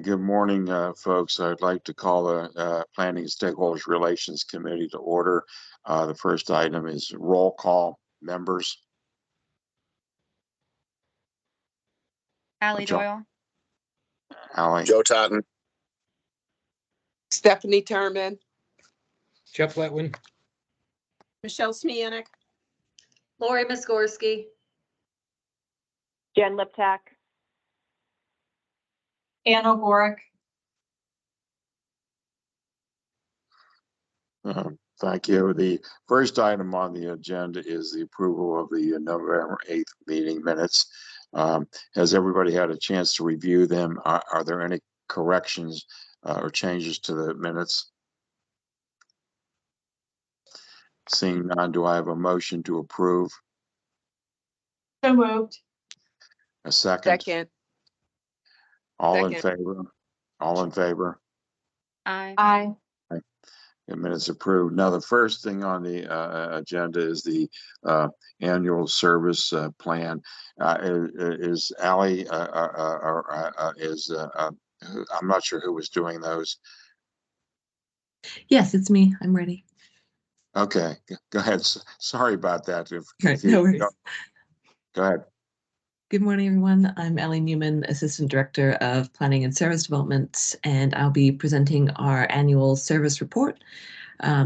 Good morning, folks. I'd like to call the Planning and Stakeholders Relations Committee to order. The first item is roll call members. Allie Doyle. Allie. Joe Totten. Stephanie Turman. Jeff Letwin. Michelle Smianik. Lori Musgorski. Jen Liptak. Ann O'Gorick. Thank you. The first item on the agenda is the approval of the November 8th meeting minutes. Has everybody had a chance to review them? Are there any corrections or changes to the minutes? Seeing none, do I have a motion to approve? So moved. A second? Second. All in Second. favor? All in favor? Aye. Aye. The minutes approved. Now, the first thing on the agenda is the annual service plan. Is Allie, I'm not sure who was doing those. Yes, it's me. I'm ready. Okay, go ahead. Sorry about that. No worries. Go ahead. Good morning, everyone. I'm Ellie Newman, Assistant Director of Planning and Service Development, and I'll be presenting our annual service report.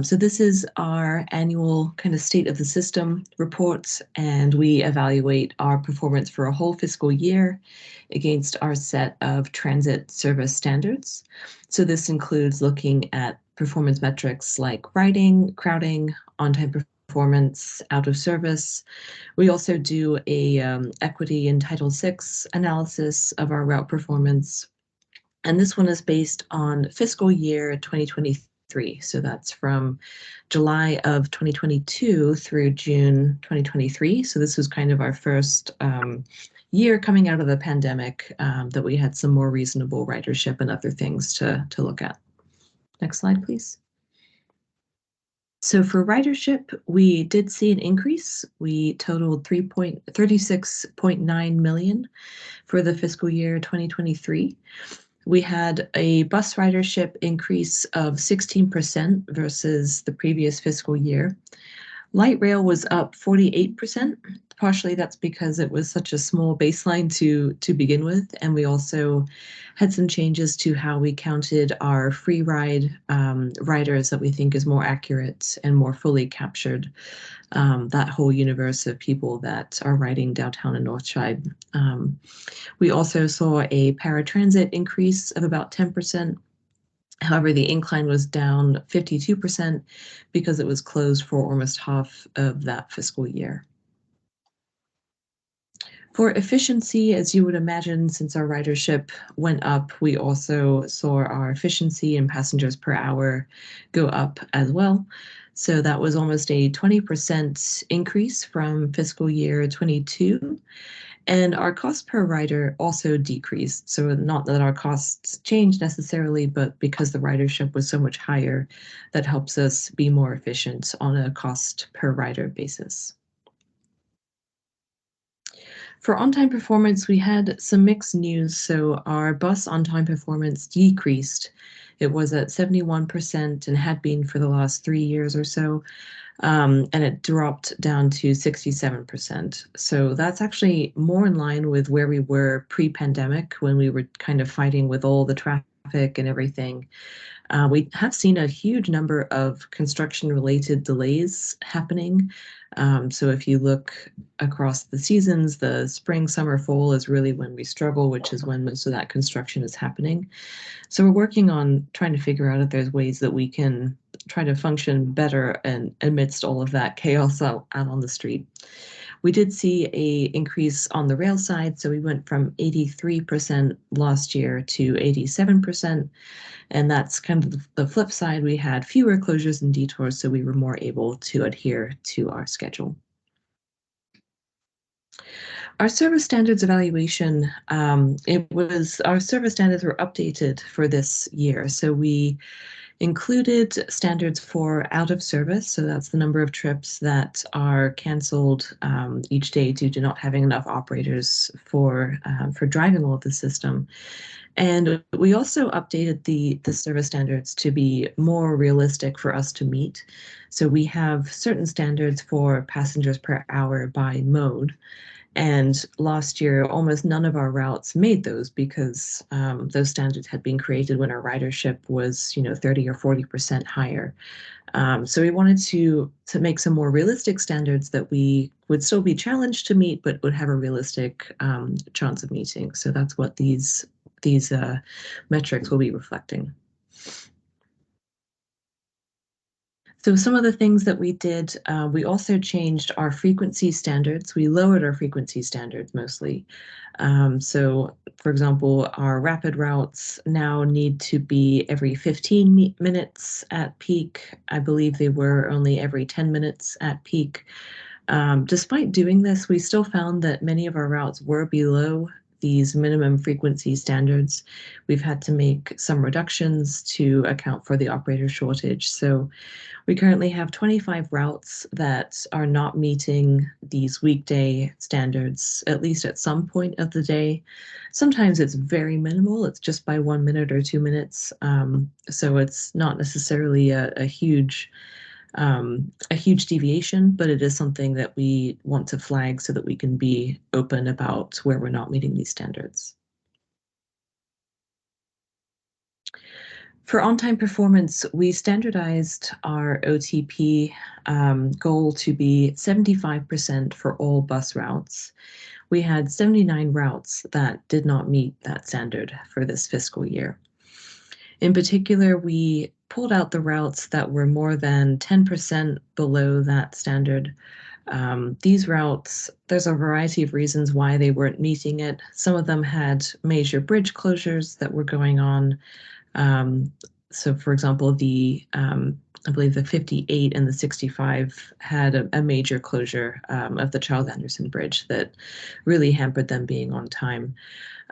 So this is our annual kind of state of the system report, and we evaluate our performance for a whole fiscal year against our set of transit service standards. So this includes looking at performance metrics like riding, crowding, on-time performance, out of service. We also do a equity and Title VI analysis of our route performance. And this one is based on fiscal year 2023. So that's from July of 2022 through June 2023. So this was kind of our first year coming out of the pandemic that we had some more reasonable ridership and other things to look at. Next slide, please. So for ridership, we did see an increase. We totaled 36.9 million for the fiscal year 2023. We had a bus ridership increase of 16% versus the previous fiscal year. Light rail was up 48%. Partially that's because it was such a small baseline to begin with, and we also had some changes to how we counted our free ride riders that we think is more accurate and more fully captured that whole universe of people that are riding downtown and North Side. We also saw a paratransit increase of about 10%. However, the incline was down 52% because it was closed for almost half of that fiscal year. For efficiency, as you would imagine, since our ridership went up, we also saw our efficiency in passengers per hour go up as well. So that was almost a 20% increase from fiscal year 22. And our cost per rider also decreased. So not that our costs changed necessarily, but because the ridership was so much higher, that helps us be more efficient on a cost per rider basis. For on-time performance, we had some mixed news. So our bus on-time performance decreased. It was at 71% and had been for the last 3 years or so. And it dropped down to 67%. So that's actually more in line with where we were pre-pandemic, when we were kind of fighting with all the traffic and everything. We have seen a huge number of construction-related delays happening. So if you look across the seasons, the spring, summer, fall is really when we struggle, which is when most of that construction is happening. So we're working on trying to figure out if there's ways that we can try to function better and amidst all of that chaos out on the street. We did see an increase on the rail side, so we went from 83% last year to 87%, and that's kind of the flip side. We had fewer closures and detours, so we were more able to adhere to our schedule. Our service standards evaluation, our service standards were updated for this year, so we included standards for out of service. So that's the number of trips that are canceled each day due to not having enough operators for driving all of the system. And we also updated the service standards to be more realistic for us to meet. So we have certain standards for passengers per hour by mode. And last year, almost none of our routes made those because those standards had been created when our ridership was, 30 or 40% higher. So we wanted to make some more realistic standards that we would still be challenged to meet, but would have a realistic chance of meeting. So that's what these metrics will be reflecting. So some of the things that we did, we also changed our frequency standards. We lowered our frequency standards mostly. So for example, our rapid routes now need to be every 15 minutes at peak. I believe they were only every 10 minutes at peak. Despite doing this, we still found that many of our routes were below these minimum frequency standards. We've had to make some reductions to account for the operator shortage. So we currently have 25 routes that are not meeting these weekday standards, at least at some point of the day. Sometimes it's very minimal. It's just by 1 minute or 2 minutes. So it's not necessarily a huge deviation, but it is something that we want to flag so that we can be open about where we're not meeting these standards. For on-time performance, we standardized our OTP goal to be 75% for all bus routes. We had 79 routes that did not meet that standard for this fiscal year. In particular, we pulled out the routes that were more than 10% below that standard. These routes, there's a variety of reasons why they weren't meeting it. Some of them had major bridge closures that were going on. So for example, I believe the 58 and the 65 had a major closure of the Charles Anderson Bridge that really hampered them being on time.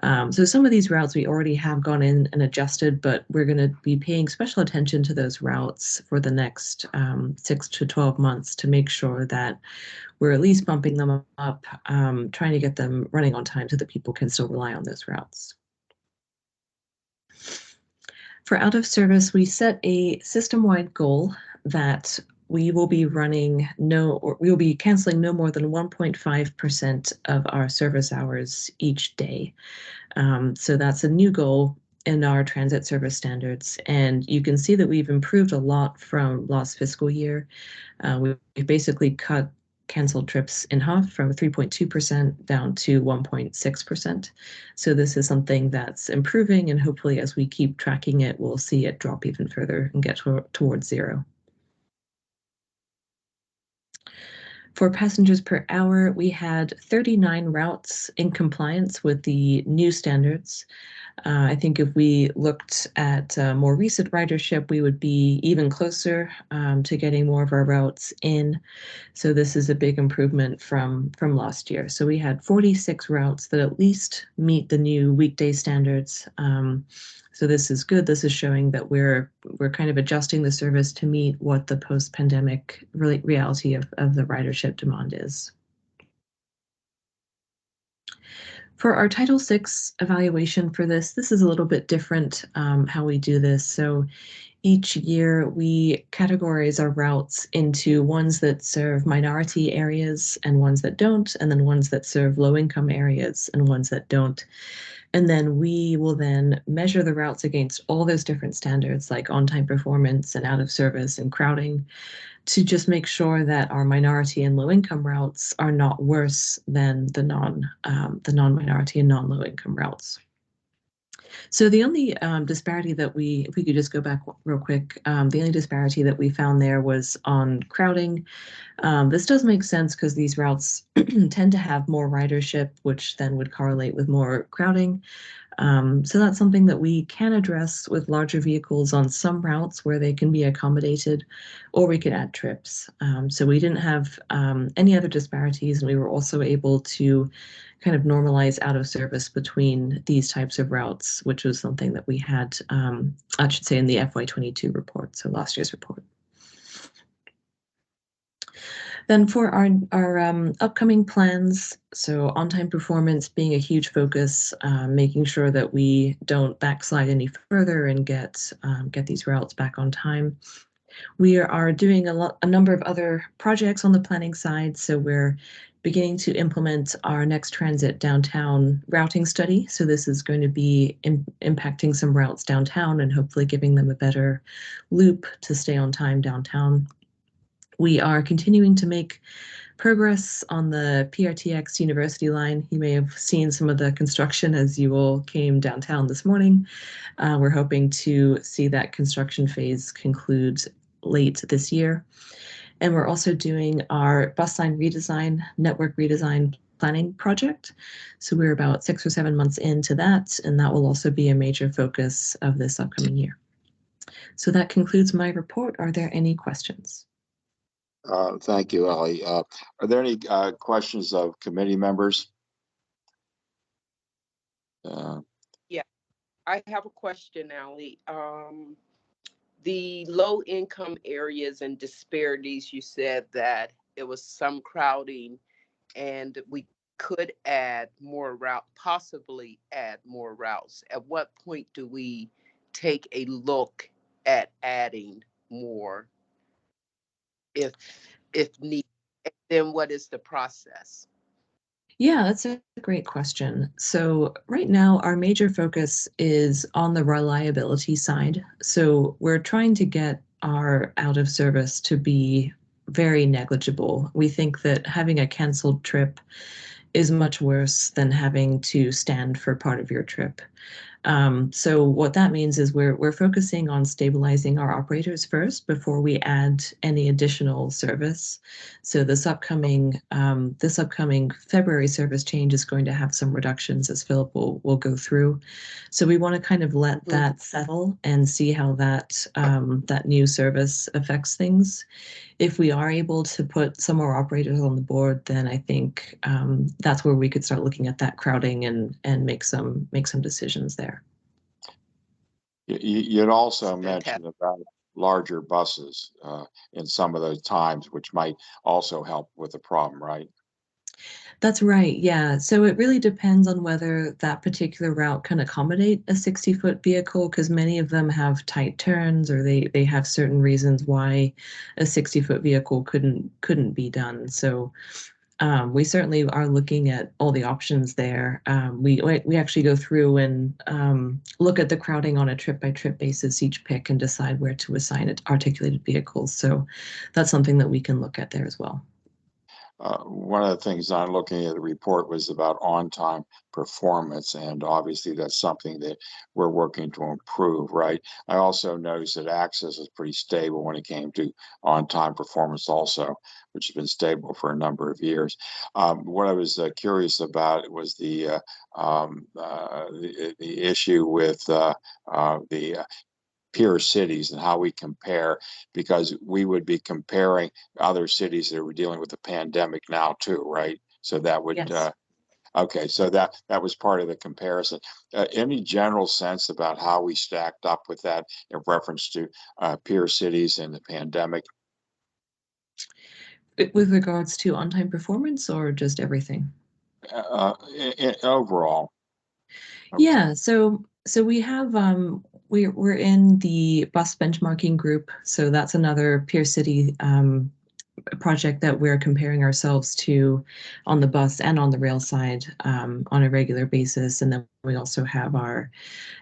So some of these routes we already have gone in and adjusted, but we're going to be paying special attention to those routes for the next 6 to 12 months to make sure that we're at least bumping them up, trying to get them running on time so that people can still rely on those routes. For out of service, we set a system-wide goal that we will be we will be canceling no more than 1.5% of our service hours each day. So that's a new goal in our transit service standards. And you can see that we've improved a lot from last fiscal year. We've basically cut canceled trips in half from 3.2% down to 1.6%. So this is something that's improving, and hopefully as we keep tracking it, we'll see it drop even further and get towards zero. For passengers per hour, we had 39 routes in compliance with the new standards. I think if we looked at more recent ridership, we would be even closer to getting more of our routes in. So this is a big improvement from last year. So we had 46 routes that at least meet the new weekday standards. So this is good. This is showing that we're kind of adjusting the service to meet what the post-pandemic reality of the ridership demand is. For our Title VI evaluation for this is a little bit different how we do this. So each year we categorize our routes into ones that serve minority areas and ones that don't, and then ones that serve low-income areas and ones that don't. And then we will then measure the routes against all those different standards like on-time performance and out of service and crowding to just make sure that our minority and low-income routes are not worse than the non-minority and non-low-income routes. So the only disparity that if we could just go back real quick, the only disparity that we found there was on crowding. This does make sense because these routes tend to have more ridership, which then would correlate with more crowding. So that's something that we can address with larger vehicles on some routes where they can be accommodated, or we could add trips. So we didn't have any other disparities, and we were also able to kind of normalize out of service between these types of routes, which was something that we had, I should say, in the FY22 report, so last year's report. Then for our upcoming plans, so on-time performance being a huge focus, making sure that we don't backslide any further and get these routes back on time. We are doing a number of other projects on the planning side, so we're beginning to implement our next transit downtown routing study. So this is going to be impacting some routes downtown and hopefully giving them a better loop to stay on time downtown. We are continuing to make progress on the PRTX University line. You may have seen some of the construction as you all came downtown this morning. We're hoping to see that construction phase conclude late this year. And we're also doing our bus line redesign, network redesign planning project. So we're about 6 or 7 months into that, and that will also be a major focus of this upcoming year. So that concludes my report. Are there any questions? Thank you, Ellie. Are there any questions of committee members? I have a question, Ally. The low income areas and disparities, you said that it was some crowding and we could add more possibly add more routes. At what point do we take a look at adding more if needed? Then what is the process? Yeah, that's a great question. So right now, our major focus is on the reliability side. So we're trying to get our out of service to be very negligible. We think that having a canceled trip is much worse than having to stand for part of your trip. So what that means is we're focusing on stabilizing our operators first before we add any additional service. So this upcoming February service change is going to have some reductions, as Philip will go through. So we want to kind of let that settle and see how that that new service affects things. If we are able to put some more operators on the board, then I think that's where we could start looking at that crowding and make some decisions there. You'd also mentioned about larger buses in some of those times, which might also help with the problem, right? That's right, yeah. So it really depends on whether that particular route can accommodate a 60-foot vehicle, because many of them have tight turns or they have certain reasons why a 60-foot vehicle couldn't be done. So we certainly are looking at all the options there. We actually go through and look at the crowding on a trip-by-trip basis, each pick, and decide where to assign it articulated vehicles. So that's something that we can look at there as well. One of the things I'm looking at the report was about on-time performance, and obviously that's something that we're working to improve, right? I also noticed that access is pretty stable when it came to on-time performance also, which has been stable for a number of years. What I was curious about was the issue with the peer cities and how we compare, because we would be comparing other cities that were dealing with the pandemic now too, right? So that would, Yes. okay, so that was part of the comparison. Any general sense about how we stacked up with that in reference to peer cities and the pandemic? With regards to on-time performance or just everything? Overall. Yeah, so we have we're in the bus benchmarking group, so that's another peer city project that we're comparing ourselves to on the bus and on the rail side on a regular basis. And then we also have our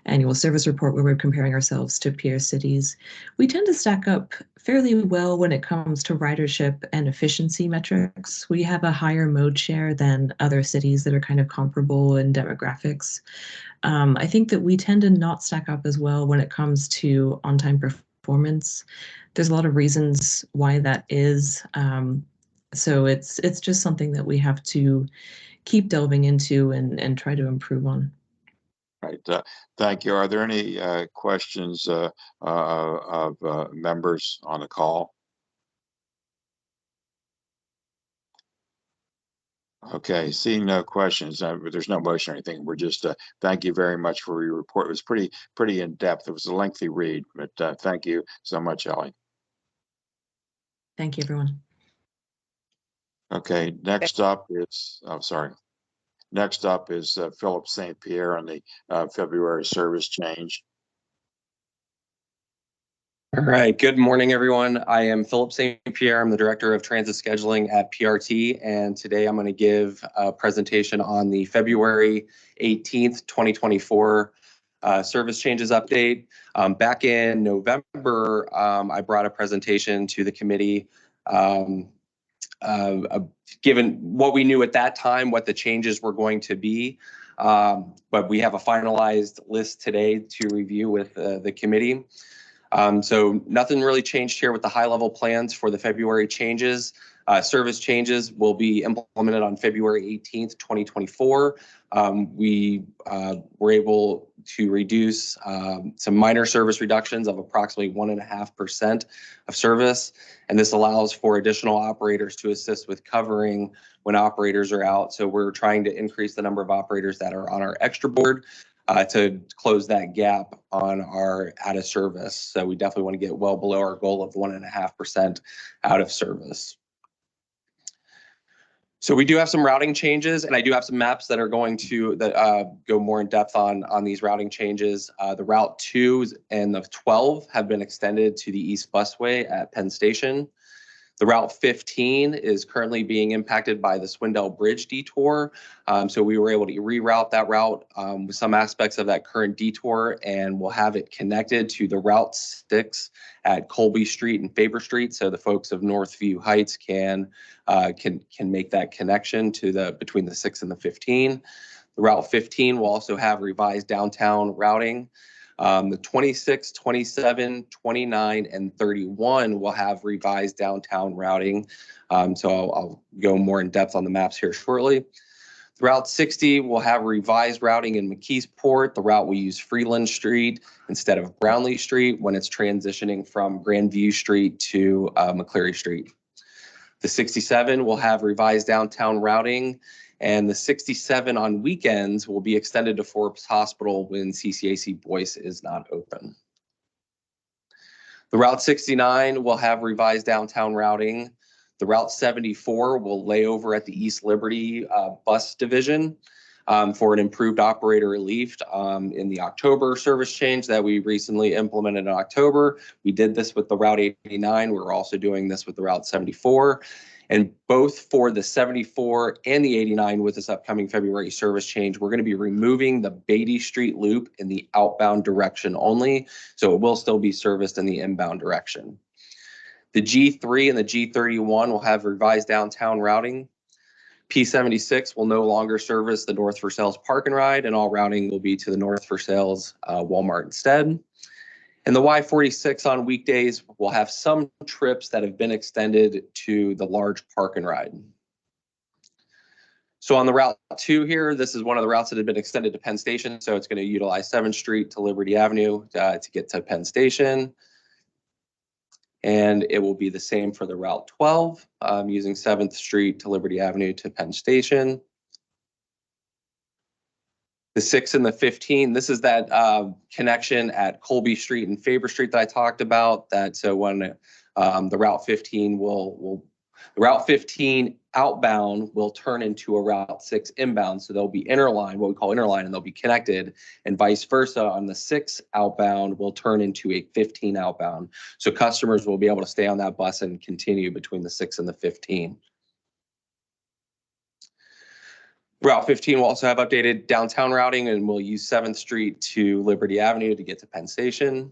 annual service report where we're comparing ourselves to peer cities. We tend to stack up fairly well when it comes to ridership and efficiency metrics. We have a higher mode share than other cities that are kind of comparable in demographics. I think that we tend to not stack up as well when it comes to on-time performance. There's a lot of reasons why that is. So it's just something that we have to keep delving into and try to improve on. Right. Thank you. Are there any questions of members on the call? Okay, seeing no questions, there's no motion or anything. We're just thank you very much for your report. It was pretty in depth. It was a lengthy read, but thank you so much, Ellie. Thank you, everyone. Okay, next up is, oh, sorry. Next up is Philip St. Pierre on the February service change. All right, good morning, everyone. I am Philip St. Pierre. I'm the Director of Transit Scheduling at PRT, and today I'm going to give a presentation on the February 18th, 2024 service changes update. Back in November, I brought a presentation to the committee given what we knew at that time, what the changes were going to be. But we have a finalized list today to review with the committee. So nothing really changed here with the high-level plans for the February changes. Service changes will be implemented on February 18th, 2024. We were able to reduce some minor service reductions of approximately 1.5% of service. And this allows for additional operators to assist with covering when operators are out. So we're trying to increase the number of operators that are on our extra board to close that gap on our out of service. So we definitely want to get well below our goal of 1.5% out of service. So we do have some routing changes, and I do have some maps that are going to go more in depth on these routing changes. The Route 2 and the 12 have been extended to the East Busway at Penn Station. The Route 15 is currently being impacted by the Swindell Bridge detour. So we were able to reroute that route with some aspects of that current detour, and we'll have it connected to the Route 6 at Colby Street and Faber Street. So the folks of Northview Heights can make that connection to between the 6 and the 15. The Route 15 will also have revised downtown routing. The 26, 27, 29, and 31 will have revised downtown routing. So I'll go more in depth on the maps here shortly. The Route 60 will have revised routing in McKeesport. The route will use Freeland Street instead of Brownlee Street when it's transitioning from Grandview Street to McCleary Street. The 67 will have revised downtown routing, and the 67 on weekends will be extended to Forbes Hospital when CCAC Boyce is not open. The Route 69 will have revised downtown routing. The Route 74 will lay over at the East Liberty bus division for an improved operator relief in the October service change that we recently implemented in October. We did this with the Route 89. We're also doing this with the Route 74. And both for the 74 and the 89 with this upcoming February service change, we're going to be removing the Beatty Street loop in the outbound direction only. So it will still be serviced in the inbound direction. The G3 and the G31 will have revised downtown routing. P76 will no longer service the North for Sales Park and Ride, and all routing will be to the North for Sales Walmart instead. And the Y46 on weekdays will have some trips that have been extended to the large park and ride. So on the Route 2 here, this is one of the routes that had been extended to Penn Station. So it's going to utilize 7th Street to Liberty Avenue to get to Penn Station. And it will be the same for the Route 12, using 7th Street to Liberty Avenue to Penn Station. The 6 and the 15, this is that connection at Colby Street and Faber Street that I talked about. That so when the Route 15 the Route 15 outbound will turn into a Route 6 inbound. So they'll be interline, what we call interline, and they'll be connected, and vice versa. On the 6 outbound will turn into a 15 outbound. So customers will be able to stay on that bus and continue between the 6 and the 15. Route 15 will also have updated downtown routing, and we'll use 7th Street to Liberty Avenue to get to Penn Station.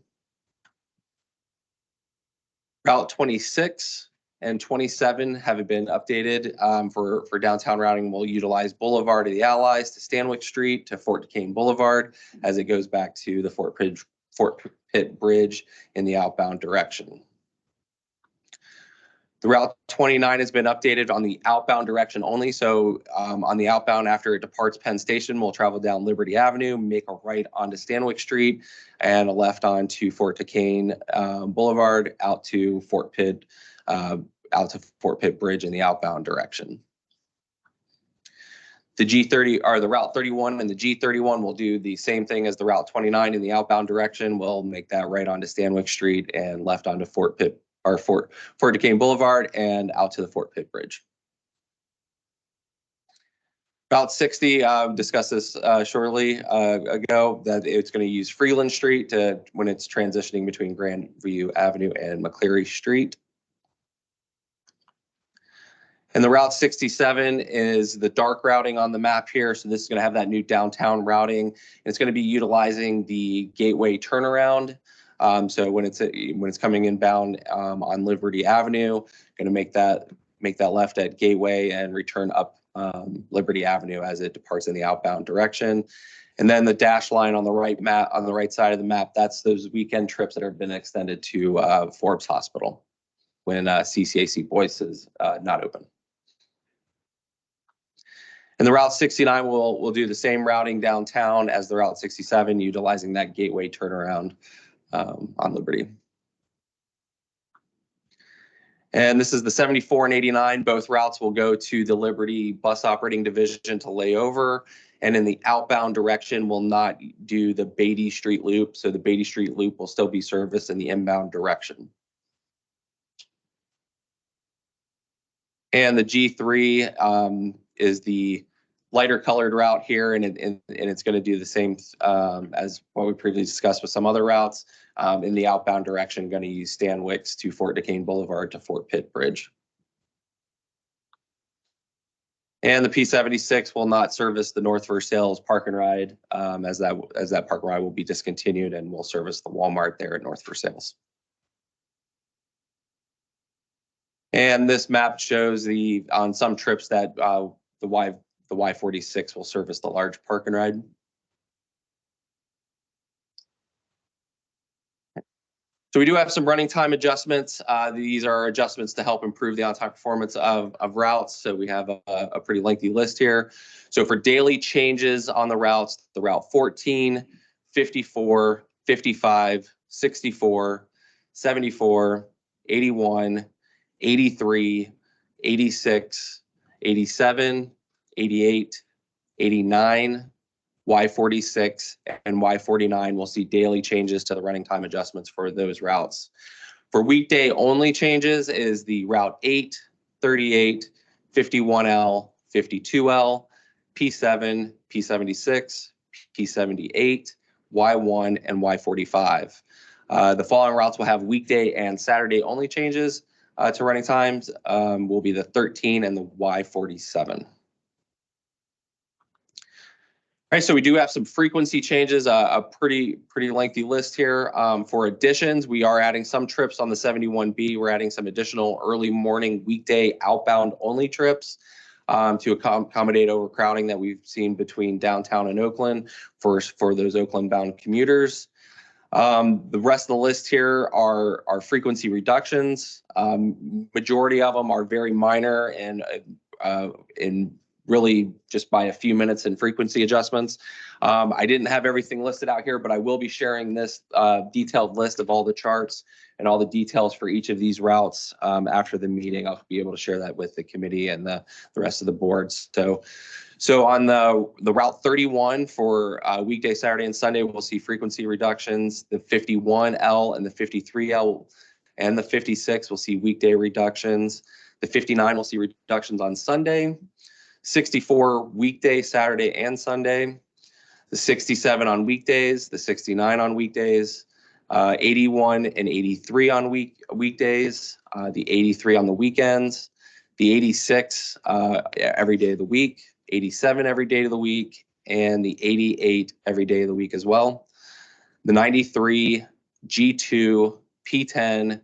Route 26 and 27 have been updated for downtown routing. We'll utilize Boulevard of the Allies to Stanwyck Street to Fort Duquesne Boulevard as it goes back to the Fort Pitt Bridge in the outbound direction. The Route 29 has been updated on the outbound direction only. So on the outbound, after it departs Penn Station, we'll travel down Liberty Avenue, make a right onto Stanwyck Street, and a left onto Fort Duquesne Boulevard out to Fort Pitt Bridge in the outbound direction. The G30 or the Route 31 and the G31 will do the same thing as the Route 29 in the outbound direction. We'll make that right onto Stanwyck Street and left onto Fort Duquesne Boulevard and out to the Fort Pitt Bridge. Route 60, discussed this shortly ago, that it's going to use Freeland Street when it's transitioning between Grandview Avenue and McCleary Street. And the Route 67 is the dark routing on the map here. So this is going to have that new downtown routing. And it's going to be utilizing the Gateway turnaround. So when it's coming inbound on Liberty Avenue, going to make that left at Gateway and return up Liberty Avenue as it departs in the outbound direction. And then the dash line on the right side of the map, that's those weekend trips that have been extended to Forbes Hospital when CCAC Boyce is not open. And the Route 69 will do the same routing downtown as the Route 67, utilizing that Gateway turnaround on Liberty. And this is the 74 and 89. Both routes will go to the Liberty Bus Operating Division to lay over. And in the outbound direction, will not do the Beatty Street Loop. So the Beatty Street Loop will still be serviced in the inbound direction. And the G3 is the lighter colored route here, and it's going to do the same as what we previously discussed with some other routes. In the outbound direction, going to use Stanwix to Fort Duquesne Boulevard to Fort Pitt Bridge. And the P76 will not service the North Versailles Park and Ride, as that park and ride will be discontinued, and will service the Walmart there at North Versailles. And this map shows on some trips that the Y46 will service the large park and ride. So we do have some running time adjustments. These are adjustments to help improve the on-time performance of routes. So we have a pretty lengthy list here. So for daily changes on the routes, the route 14, 54, 55, 64, 74, 81, 83, 86, 87, 88, 89, Y46 and Y49 will see daily changes to the running time adjustments for those routes. For weekday only changes is the route 8, 38, 51L, 52L, P7, P76, P78, Y1, and Y45. The following routes will have weekday and Saturday only changes to running times will be the 13 and the Y47. All right, so we do have some frequency changes, a pretty lengthy list here. For additions, we are adding some trips on the 71B. We're adding some additional early morning weekday outbound only trips to accommodate overcrowding that we've seen between downtown and Oakland for those Oakland bound commuters. The rest of the list here are frequency reductions. Majority of them are very minor and in really just by a few minutes in frequency adjustments. I didn't have everything listed out here, but I will be sharing this detailed list of all the charts and all the details for each of these routes after the meeting. I'll be able to share that with the committee and the rest of the boards. So on the route 31 for weekday, Saturday, and Sunday, we'll see frequency reductions. The 51L and the 53L and the 56 will see weekday reductions. The 59 will see reductions on Sunday. 64 weekday, Saturday, and Sunday. The 67 on weekdays, the 69 on weekdays, 81 and 83 on weekdays, the 83 on the weekends, the 86 every day of the week, 87 every day of the week, and the 88 every day of the week as well. The 93, G2, P10,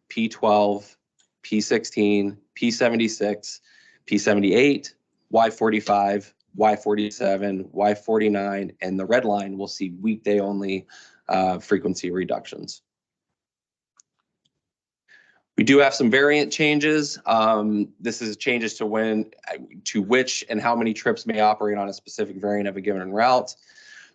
P12, P16, P76, P78, Y45, Y47, Y49, and the red line will see weekday only frequency reductions. We do have some variant changes. This is changes to which and how many trips may operate on a specific variant of a given route.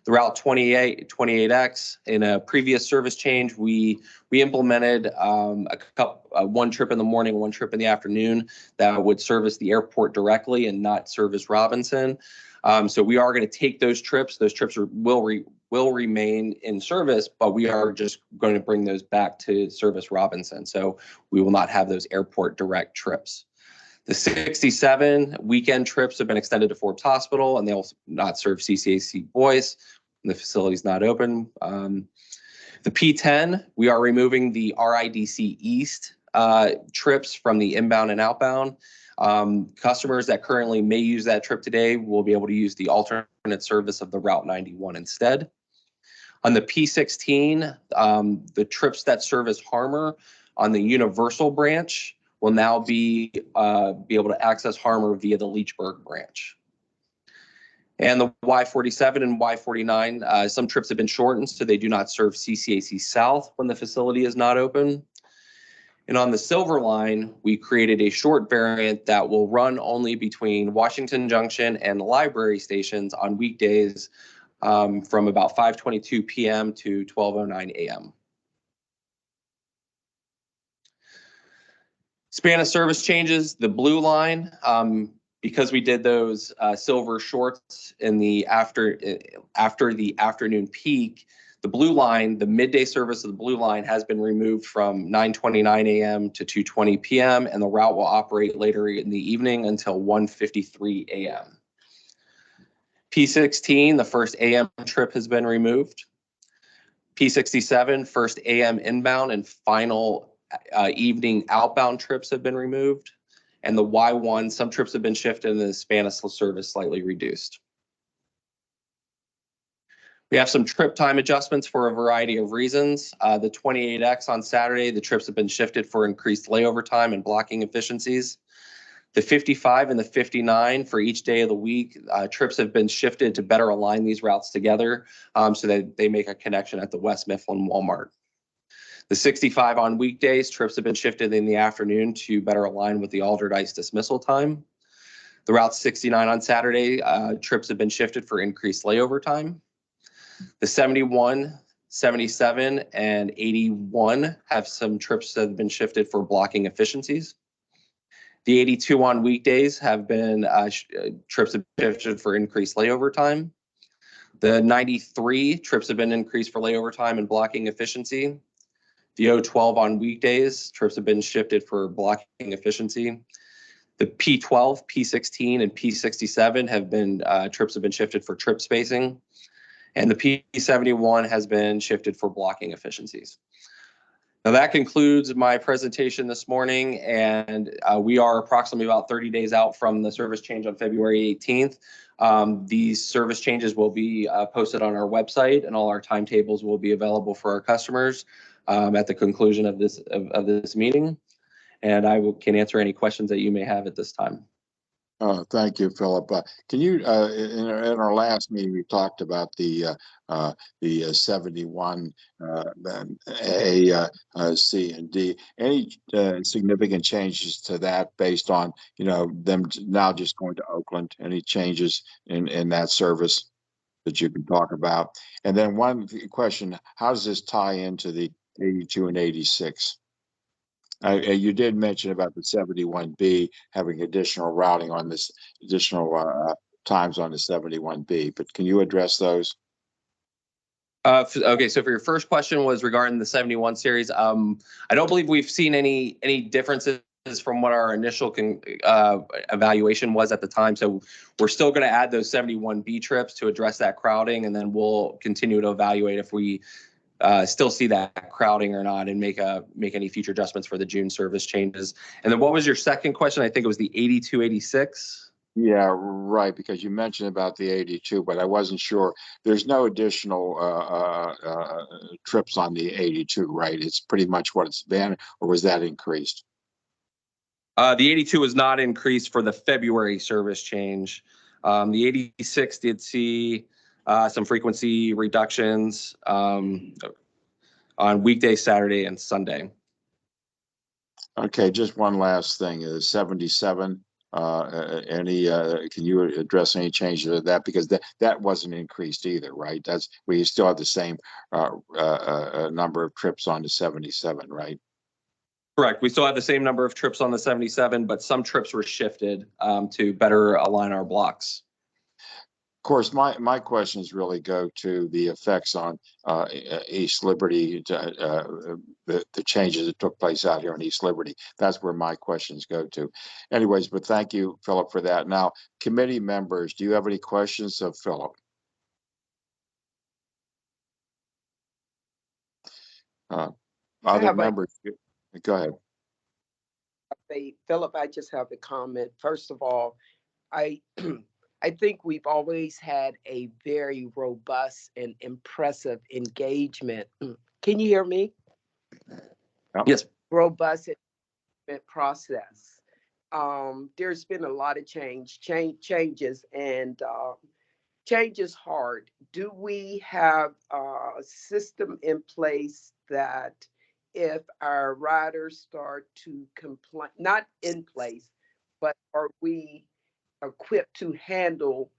The route 28X, in a previous service change, we implemented one trip in the morning, one trip in the afternoon that would service the airport directly and not service Robinson. So we are going to take those trips. Those trips will remain in service, but we are just going to bring those back to service Robinson. So we will not have those airport direct trips. The 67 weekend trips have been extended to Forbes Hospital, and they'll not serve CCAC boys. The facility is not open. The P10, we are removing the RIDC East trips from the inbound and outbound. Customers that currently may use that trip today will be able to use the alternate service of the Route 91 instead. On the P16, the trips that service Harmer on the Universal branch will now be able to access Harmer via the Leechburg branch. And the Y47 and Y49, some trips have been shortened, so they do not serve CCAC South when the facility is not open. And on the Silver Line, we created a short variant that will run only between Washington Junction and the library stations on weekdays from about 5:22 p.m. to 12:09 a.m. Span of service changes, the Blue Line, because we did those silver shorts in the after the afternoon peak, the Blue Line, the midday service of the Blue Line has been removed from 9:29 a.m. to 2:20 p.m. and the route will operate later in the evening until 1:53 a.m. P16, the first AM trip has been removed. P67, first AM inbound and final evening outbound trips have been removed. And the Y1, some trips have been shifted and the span of service slightly reduced. We have some trip time adjustments for a variety of reasons. The 28X on Saturday, the trips have been shifted for increased layover time and blocking efficiencies. The 55 and the 59 for each day of the week, trips have been shifted to better align these routes together so that they make a connection at the West Mifflin Walmart. The 65 on weekdays, trips have been shifted in the afternoon to better align with the Alderdice dismissal time. The Route 69 on Saturday, trips have been shifted for increased layover time. The 71, 77, and 81 have some trips that have been shifted for blocking efficiencies. The 82 on weekdays have been trips have been shifted for increased layover time. The 93 trips have been increased for layover time and blocking efficiency. The 012 on weekdays, trips have been shifted for blocking efficiency. The P12, P16, and P67 have been trips have been shifted for trip spacing. And the P71 has been shifted for blocking efficiencies. Now that concludes my presentation this morning, and we are approximately about 30 days out from the service change on February 18th. These service changes will be posted on our website, and all our timetables will be available for our customers at the conclusion of this meeting. And I can answer any questions that you may have at this time. Thank you, Philip. Can you, in our last meeting, we talked about the 71 A, C, and D. Any significant changes to that based on, them now just going to Oakland? Any changes in that service that you can talk about? And then one question, how does this tie into the 82 and 86? You did mention about the 71B having additional routing on this, additional times on the 71B, but can you address those? Okay, so for your first question was regarding the 71 series. I don't believe we've seen any differences from what our initial evaluation was at the time. So we're still going to add those 71B trips to address that crowding, and then we'll continue to evaluate if we still see that crowding or not, and make any future adjustments for the June service changes. And then what was your second question? I think it was the 82, 86. Yeah, right. Because you mentioned about the 82, but I wasn't sure. There's no additional trips on the 82, right? It's pretty much what it's been, or was that increased? The 82 was not increased for the February service change. The 86 did see some frequency reductions on weekday, Saturday, and Sunday. Okay, just one last thing. 77. Can you address any changes to that? Because that wasn't increased either, right? That's we still have the same number of trips on the 77, right? Correct. We still have the same number of trips on the 77, but some trips were shifted to better align our blocks. Of course, my questions really go to the effects on East Liberty, the changes that took place out here in East Liberty. That's where my questions go to. Anyways, but thank you, Philip, for that. Now, committee members, do you have any questions of Philip? Other members, go ahead. Philip, I just have a comment. First of all, I I think we've always had a very robust and impressive engagement. Can you hear me? Yes. Robust engagement process. There's been a lot of changes, and change is hard. Do we have a system in place that if our riders start to complain, not in place, but are we equipped to handle,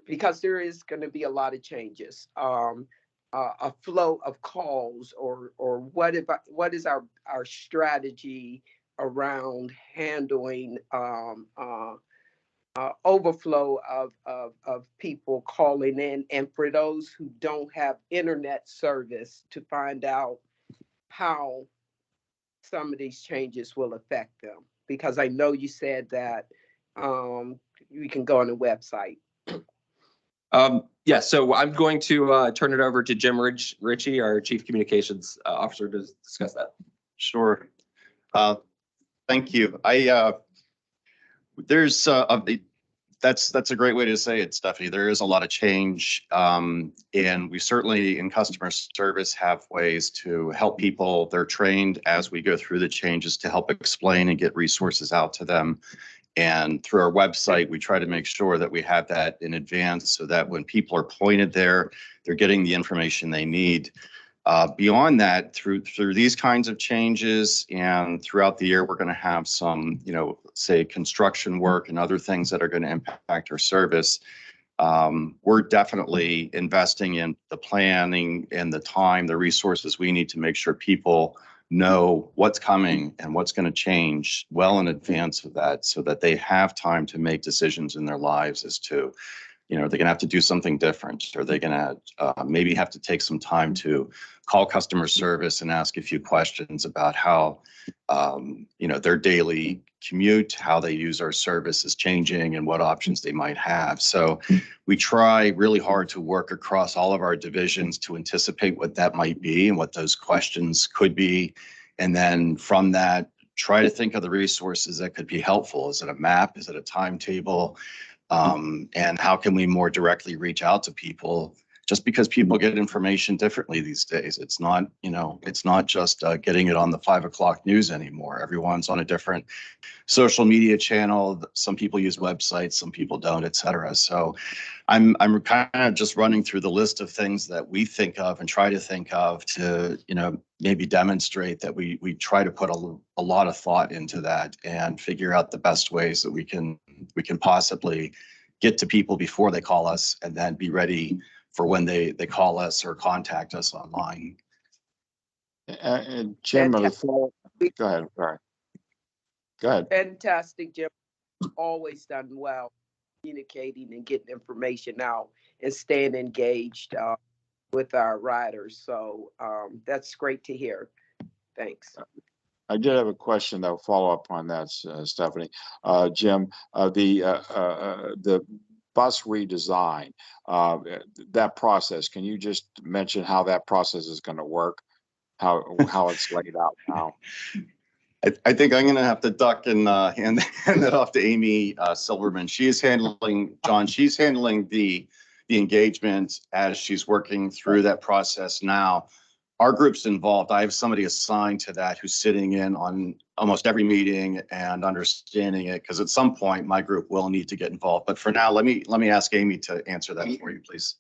because there is going to be a lot of changes, a flow of calls, or what is our strategy around handling overflow of people calling in, and for those who don't have internet service, to find out how some of these changes will affect them, because I know you said that you can go on the website. Yeah, so I'm going to turn it over to Jim Ritchie, our Chief Communications Officer, to discuss that. Sure. Thank you. There's that's a great way to say it, Stephanie. There is a lot of change, and we certainly in customer service have ways to help people. They're trained as we go through the changes to help explain and get resources out to them. And through our website, we try to make sure that we have that in advance so that when people are pointed there, they're getting the information they need. Beyond that, through these kinds of changes and throughout the year, we're going to have some, say construction work and other things that are going to impact our service. We're definitely investing in the planning and the time, the resources we need to make sure people know what's coming and what's going to change well in advance of that, so that they have time to make decisions in their lives as to, they're going to have to do something different. Or they're going to maybe have to take some time to call customer service and ask a few questions about how, their daily commute, how they use our service is changing and what options they might have. So we try really hard to work across all of our divisions to anticipate what that might be and what those questions could be. And then from that, try to think of the resources that could be helpful. Is it a map? Is it a timetable? And how can we more directly reach out to people? Just because people get information differently these days. It's not, it's not just getting it on the 5 o'clock news anymore. Everyone's on a different social media channel. Some people use websites, some people don't, et cetera. So I'm kind of just running through the list of things that we think of and try to think of to, maybe demonstrate that we try to put a lot of thought into that and figure out the best ways that we can possibly get to people before they call us, and then be ready for when they call us or contact us online. And Jim, go ahead. Sorry. Go ahead. Fantastic, Jim. Always done well communicating and getting information out and staying engaged with our riders. So that's great to hear. Thanks. I did have a question that will follow up on that, Stephanie. Jim, the bus redesign, that process, can you just mention how that process is going to work, how it's laid out now? I think I'm going to have to duck and hand that off to Amy Silverman. She's handling the engagement as she's working through that process now. Our group's involved. I have somebody assigned to that who's sitting in on almost every meeting and understanding it, because at some point my group will need to get involved. But for now, let me ask Amy to answer that for you, please.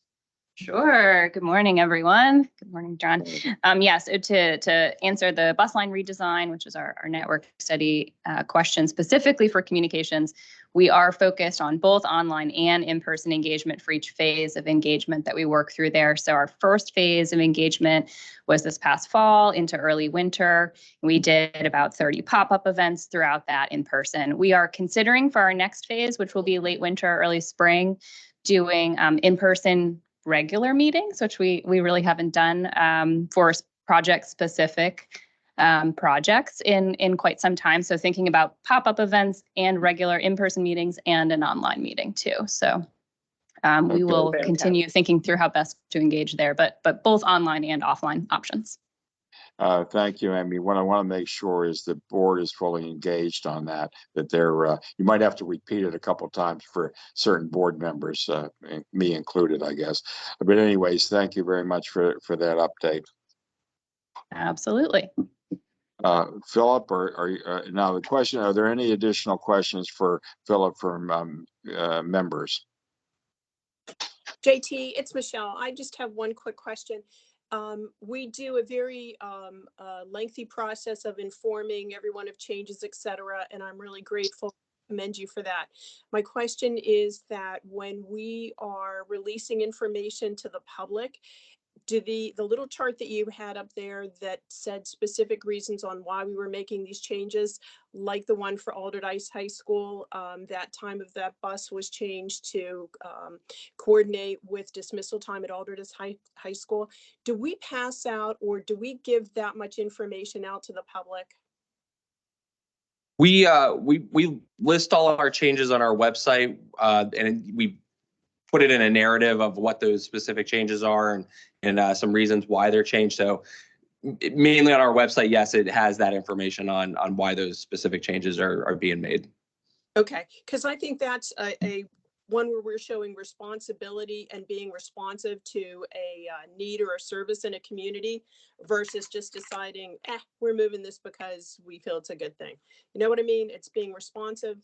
Sure. Good morning, everyone. Good morning, John. So to answer the bus line redesign, which is our network study question specifically for communications, we are focused on both online and in-person engagement for each phase of engagement that we work through there. So our first phase of engagement was this past fall into early winter. We did about 30 pop-up events throughout that in person. We are considering for our next phase, which will be late winter, early spring, doing in-person regular meetings, which we really haven't done for project-specific projects in quite some time. So thinking about pop-up events and regular in-person meetings and an online meeting too. So we will continue thinking through how best to engage there, but both online and offline options. Thank you, Amy. What I want to make sure is the board is fully engaged on that, that they're, you might have to repeat it a couple of times for certain board members, me included, I guess. But anyways, thank you very much for that update. Absolutely. Philip, are you, now the question, are there any additional questions for Philip from members? JT, it's Michelle. I just have one quick question. We do a very lengthy process of informing everyone of changes, et cetera, and I'm really grateful. Commend you for that. My question is that when we are releasing information to the public, do the little chart that you had up there that said specific reasons on why we were making these changes, like the one for Alderdice High School, that time of that bus was changed to coordinate with dismissal time at Alderdice High School. Do we pass out or do we give that much information out to the public? We list all of our changes on our website, and we put it in a narrative of what those specific changes are and some reasons why they're changed. So mainly on our website, yes, it has that information on why those specific changes are being made. Okay, because I think that's a one where we're showing responsibility and being responsive to a need or a service in a community versus just deciding, we're moving this because we feel it's a good thing. You know what I mean? It's being responsive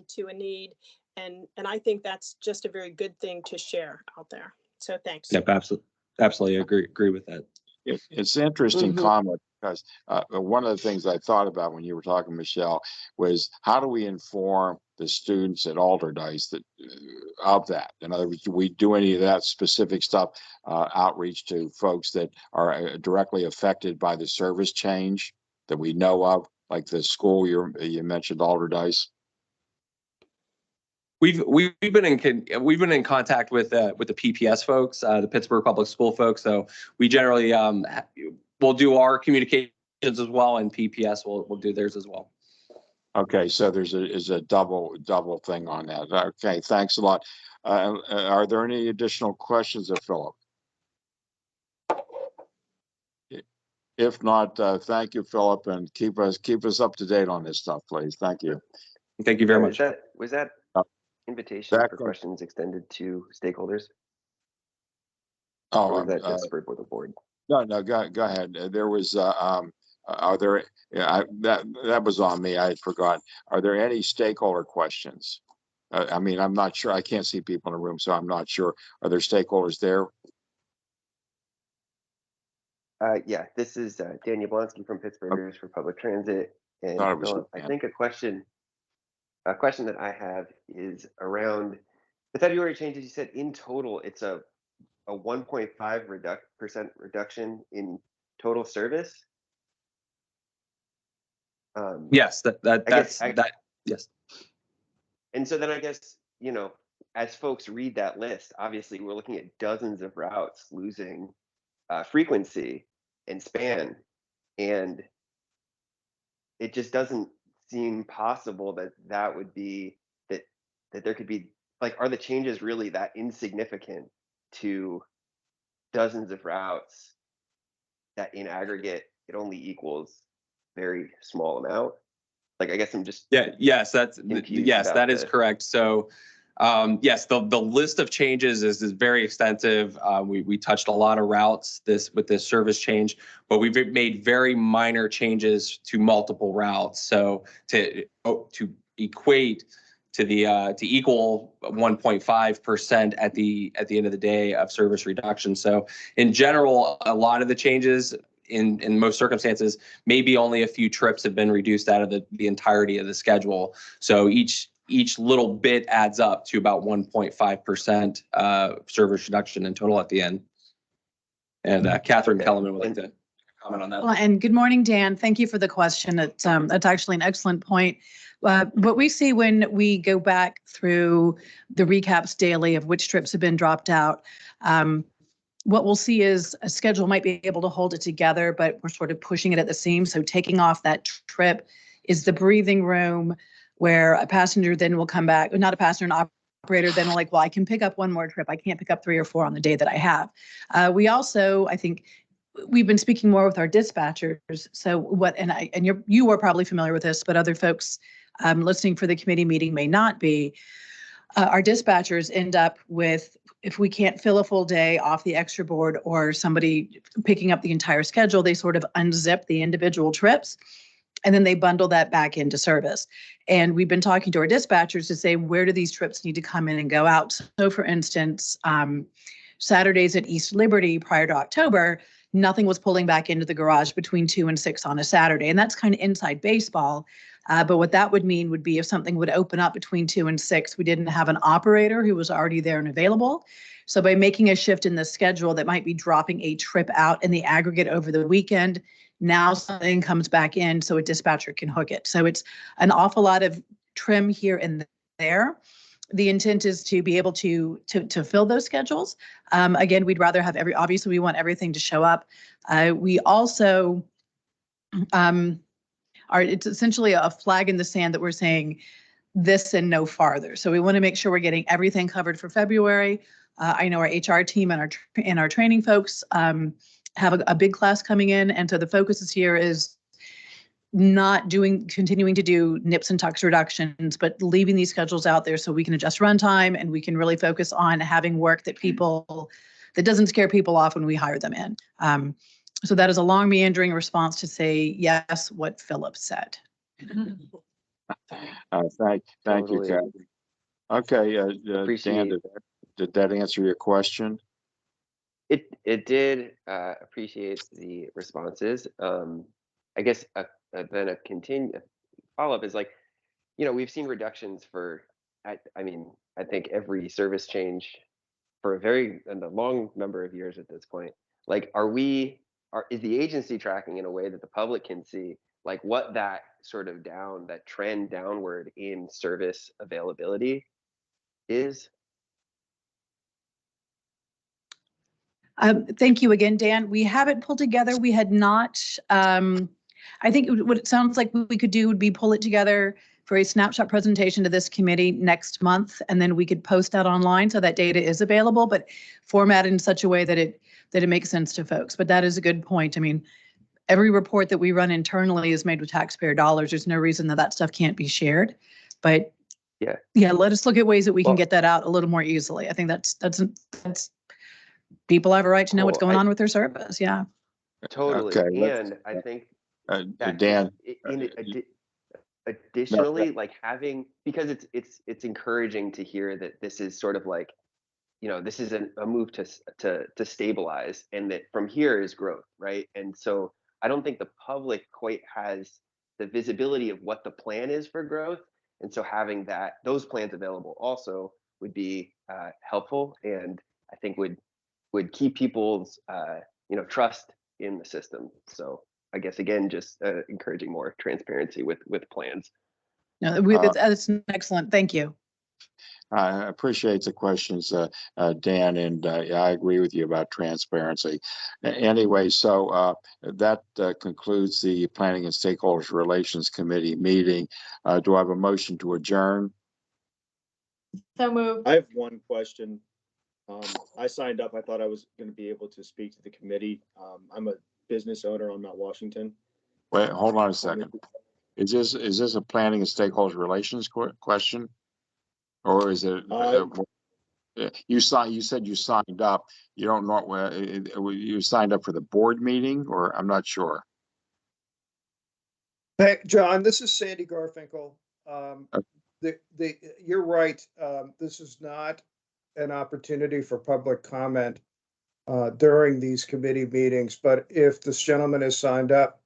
to a need. And I think that's just a very good thing to share out there. So thanks. Yep, absolutely agree with that. It's an interesting comment because one of the things I thought about when you were talking, Michelle, was how do we inform the students at Alderdice that of that? In other words, do we do any of that specific stuff, outreach to folks that are directly affected by the service change that we know of, like the school you mentioned, Alderdice? We've been in contact with the PPS folks, the Pittsburgh Public School folks. So we generally we'll do our communications as well, and PPS will do theirs as well. Okay, so there's a double thing on that. Okay, thanks a lot. Are there any additional questions of Philip? If not, thank you, Philip, and keep us up to date on this stuff, please. Thank you. Thank you very much. Was that invitation for questions extended to stakeholders? Oh, or was that just for the board? No, go ahead. There was, are there, that was on me. I had forgotten. Are there any stakeholder questions? I mean, I'm not sure. I can't see people in the room, so I'm not sure. Are there stakeholders there? Yeah, this is Daniel Blonsky from Pittsburgh for Public Transit. And I think a question that I have is around the February changes. You said in total, it's a 1.5% reduction in total service. Yes, yes. And so then I guess, you know, as folks read that list, obviously we're looking at dozens of routes losing frequency and span, and it just doesn't seem possible that would be that there could be, like, are the changes really that insignificant to dozens of routes that in aggregate it only equals very small amount? Like, I guess I'm just that is correct. So yes, the list of changes is very extensive. We touched a lot of routes with this service change, but we've made very minor changes to multiple routes. So to equate to equal 1.5% at the end of the day of service reduction. So in general, a lot of the changes in most circumstances, maybe only a few trips have been reduced out of the entirety of the schedule. So each little bit adds up to about 1.5% service reduction in total at the end. And Catherine Kellerman would like to comment on that. Well, and good morning, Dan. Thank you for the question. That's actually an excellent point. What we see when we go back through the recaps daily of which trips have been dropped out, what we'll see is a schedule might be able to hold it together, but we're sort of pushing it at the seams. So taking off that trip is the breathing room where a passenger then will come back, not a passenger, an operator then will like, well, I can pick up one more trip. I can't pick up 3 or 4 on the day that I have. We also, I think, we've been speaking more with our dispatchers. So what, and you are probably familiar with this, but other folks listening for the committee meeting may not be. Our dispatchers end up with, if we can't fill a full day off the extra board or somebody picking up the entire schedule, they sort of unzip the individual trips and then they bundle that back into service. And we've been talking to our dispatchers to say, where do these trips need to come in and go out? So for instance, Saturdays at East Liberty prior to October, nothing was pulling back into the garage between 2 and 6 on a Saturday. And that's kind of inside baseball. But what that would mean would be if something would open up between 2 and 6, we didn't have an operator who was already there and available. So by making a shift in the schedule that might be dropping a trip out in the aggregate over the weekend, now something comes back in so a dispatcher can hook it. So it's an awful lot of trim here and there. The intent is to be able to fill those schedules. Again, we'd rather have obviously we want everything to show up. We also it's essentially a flag in the sand that we're saying this and no farther. So we want to make sure we're getting everything covered for February. I know our HR team and our training folks have a big class coming in. And so the focus is here is not continuing to do nips and tucks reductions, but leaving these schedules out there so we can adjust runtime and we can really focus on having work that doesn't scare people off when we hire them in. So that is a long meandering response to say, yes, what Philip said. Thank you, Totally. Kathy. Okay, Dan, Appreciate did that answer your question? it did. Appreciate the responses. I guess then a follow-up is like, we've seen reductions for, I mean, I think every service change for a long number of years at this point. Like, is the agency tracking in a way that the public can see, like what that sort of that trend downward in service availability is? Thank you again, Dan. We have it pulled together. We had not, I think what it sounds like we could do would be pull it together for a snapshot presentation to this committee next month, and then we could post that online so that data is available, but format in such a way that it makes sense to folks. But that is a good point. I mean, every report that we run internally is made with taxpayer dollars. There's no reason that stuff can't be shared. But yeah, let us look at ways that we can get that out a little more easily. I think that's people have a right to know what's going on with their service. Yeah. Totally. Okay, and I think Dan, additionally, like having, because it's encouraging to hear that this is sort of like, this is a move to stabilize, and that from here is growth, right? And so I don't think the public quite has the visibility of what the plan is for growth, and so having those plans available also would be helpful, and I think would keep people's trust in the system. So I guess again, just encouraging more transparency with plans. No, that's excellent. Thank you. I appreciate the questions, Dan, and I agree with you about transparency. Anyway, so that concludes the Planning and Stakeholders Relations Committee meeting. Do I have a motion to adjourn? So moved. I have one question. I signed up. I thought I was going to be able to speak to the committee. I'm a business owner on Mount Washington. Wait, hold on a second. Is this a Planning and Stakeholders Relations question? Or is it, you said you signed up. You don't know, you signed up for the board meeting, or I'm not sure. Hey, John, this is Sandy Garfinkel. You're right. This is not an opportunity for public comment during these committee meetings, but if this gentleman is signed up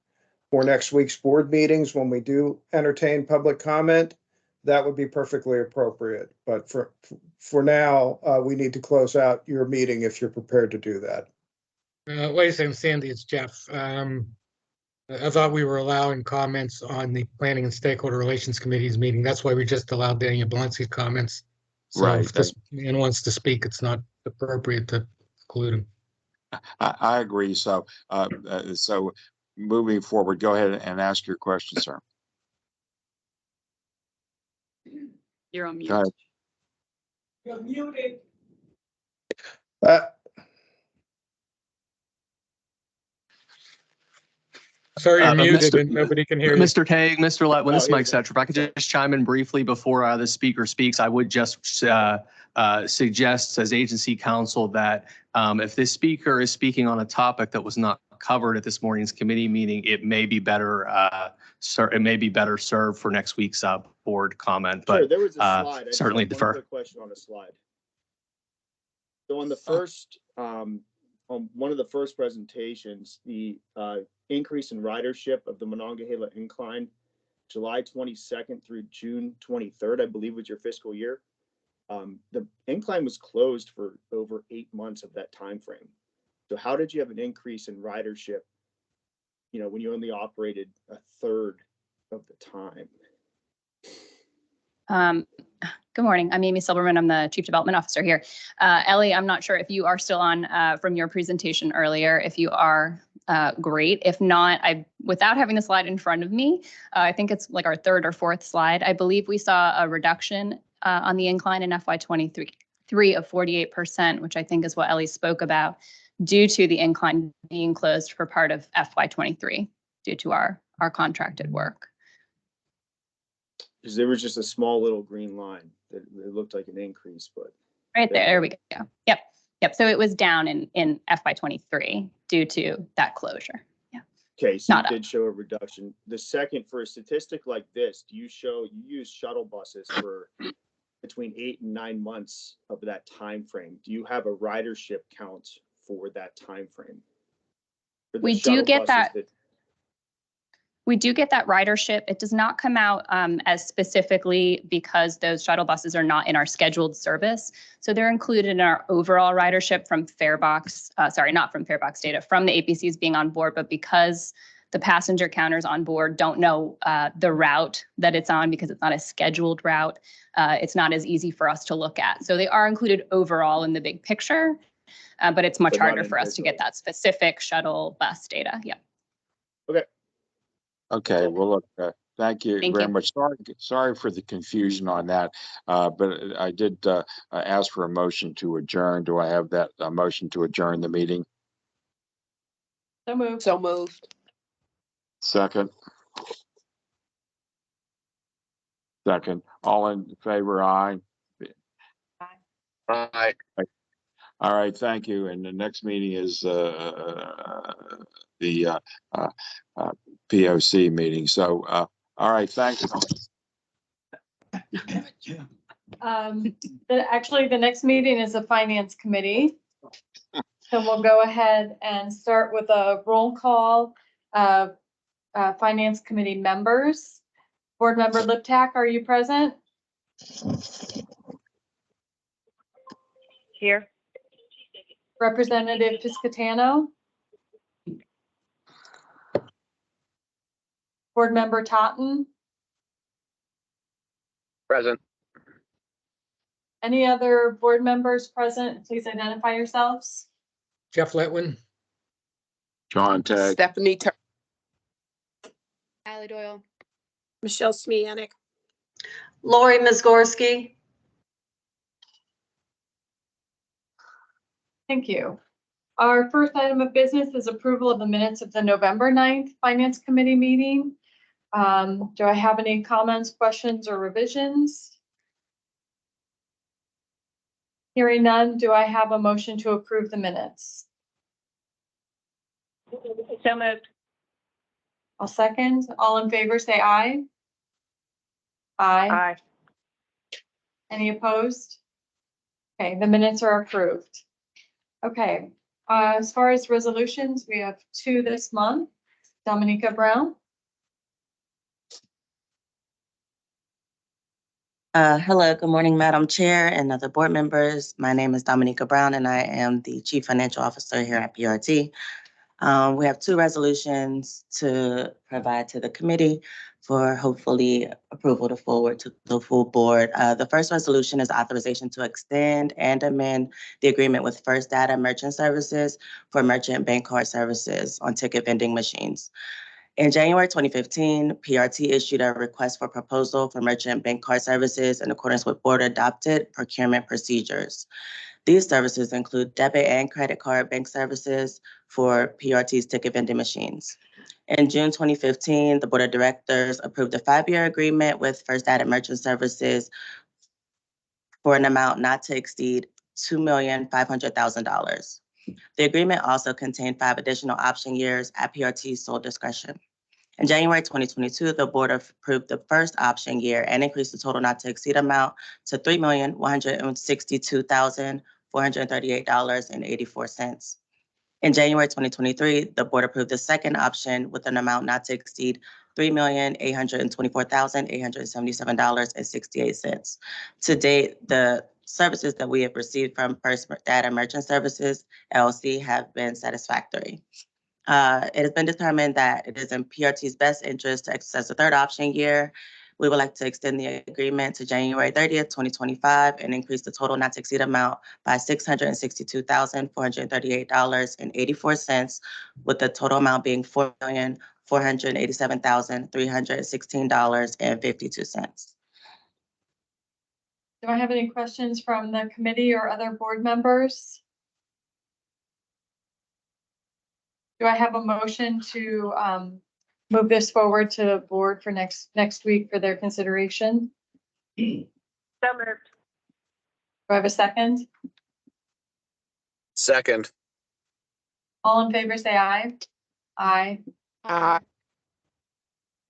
for next week's board meetings, when we do entertain public comment, that would be perfectly appropriate. But for now, we need to close out your meeting if you're prepared to do that. Wait a second, Sandy, it's Jeff. I thought we were allowing comments on the Planning and Stakeholder Relations Committee's meeting. That's why we just allowed Daniel Blancy's comments. So Right, if this man wants to speak, it's not appropriate to include him. I agree. So, so moving forward, go ahead and ask your question, sir. You're on mute. Go ahead. You're muted. Sorry, you're muted Mr. and nobody can hear you. Mr. Hague, Mr. Letwin, this is Oh, Mike Setcher. If I could just chime in briefly before the speaker speaks, I would just suggest as agency counsel that if this speaker is speaking on a topic that was not covered at this morning's committee meeting, it may be better served for next week's board comment. Sure, But there was a slide. I just certainly have one defer. quick question on a slide. So on the first, on one of the first presentations, the increase in ridership of the Monongahela Incline, July 22nd through June 23rd, I believe was your fiscal year. The incline was closed for over 8 months of that time frame. So how did you have an increase in ridership, you know, when you only operated a third of the time? Good morning. I'm Amy Silberman. I'm the Chief Development Officer here. Ellie, I'm not sure if you are still on from your presentation earlier. If you are, great. If not, without having the slide in front of me, I think it's like our third or fourth slide. I believe we saw a reduction on the incline in FY23 of 48%, which I think is what Ellie spoke about, due to the incline being closed for part of FY23 due to our contracted work. Because there was just a small little green line that it looked like an increase, but. Right there we go. Yep. So it was down in FY23 due to that closure. Yeah. Okay, so Not you did show a reduction. The second, for a statistic like this, do you use shuttle buses for between 8 and 9 months of that time frame? Do you have a ridership count for that time frame? We do get that. We do get that ridership. It does not come out as specifically because those shuttle buses are not in our scheduled service. So they're included in our overall ridership from Farebox, not from Farebox data, from the APCs being on board, but because the passenger counters on board don't know the route that it's on because it's not a scheduled route, it's not as easy for us to look at. So they are included overall in the big picture, but it's much harder for us to get that specific shuttle bus data. Yeah. Okay. Okay, well, look, thank you very much. Sorry for the confusion on that, but I did ask for a motion to adjourn. Do I have that motion to adjourn the meeting? So moved. So moved. Second. Second. All in favor, aye. Aye. All right, thank you. And the next meeting is the POC meeting. So, all right, thanks. Actually, the next meeting is the Finance Committee. So we'll go ahead and start with a roll call of Finance Committee members. Board Member Liptak, are you present? Here. Representative Piscatano? Board Member Totten? Present. Any other board members present? Please identify yourselves. Jeff Letwin. John Tagg. Stephanie Turner. Allie Doyle. Michelle Smianik. Lori Mizgorski. Thank you. Our first item of business is approval of the minutes of the November 9th Finance Committee meeting. Do I have any comments, questions, or revisions? Hearing none, do I have a motion to approve the minutes? So moved. I'll second. All in favor, say aye. Aye. Aye. Any opposed? Okay, the minutes are approved. Okay, as far as resolutions, we have 2 this month. Dominica Brown. Hello, good morning, Madam Chair and other board members. My name is Dominica Brown, and I am the Chief Financial Officer here at PRT. We have two resolutions to provide to the committee for hopefully approval to forward to the full board. The first resolution is authorization to extend and amend the agreement with First Data Merchant Services for merchant bank card services on ticket vending machines. In January 2015, PRT issued a request for proposal for merchant bank card services in accordance with board adopted procurement procedures. These services include debit and credit card bank services for PRT's ticket vending machines. In June 2015, the board of directors approved a 5-year agreement with First Data Merchant Services for an amount not to exceed $2,500,000. The agreement also contained 5 additional option years at PRT's sole discretion. In January 2022, the board approved the first option year and increased the total not to exceed amount to $3,162,438.84. In January 2023, the board approved the second option with an amount not to exceed $3,824,877.68. To date, the services that we have received from First Data Merchant Services, LLC, have been satisfactory. It has been determined that it is in PRT's best interest to exercise the third option year. We would like to extend the agreement to January 30th, 2025, and increase the total not to exceed amount by $662,438.84, with the total amount being $4,487,316.52. Do I have any questions from the committee or other board members? Do I have a motion to move this forward to the board for next week for their consideration? So moved. Do I have a second? Second. All in favor, say aye. Aye. Aye.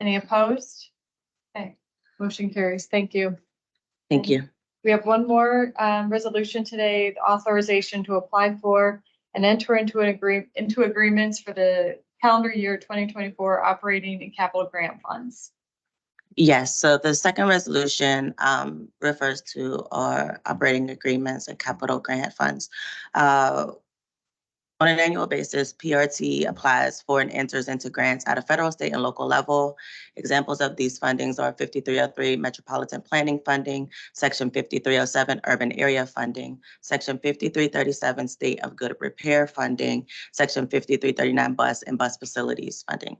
Any opposed? Okay, motion carries. Thank you. Thank you. We have one more resolution today, the authorization to apply for and enter into agreements for the calendar year 2024 operating and capital grant funds. Yes, so the second resolution refers to our operating agreements and capital grant funds. On an annual basis, PRT applies for and enters into grants at a federal, state, and local level. Examples of these fundings are 5303 Metropolitan Planning Funding, Section 5307 Urban Area Funding, Section 5337 State of Good Repair Funding, Section 5339 Bus and Bus Facilities Funding.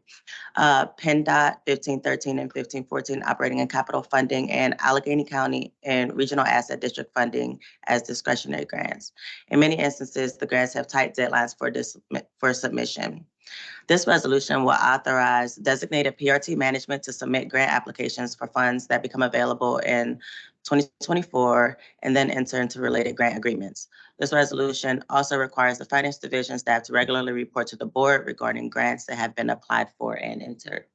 PennDOT 1513 and 1514 Operating and Capital Funding, and Allegheny County and Regional Asset District Funding as discretionary grants. In many instances, the grants have tight deadlines for submission. This resolution will authorize designated PRT management to submit grant applications for funds that become available in 2024 and then enter into related grant agreements. This resolution also requires the Finance Division staff to regularly report to the board regarding grants that have been applied for and entered.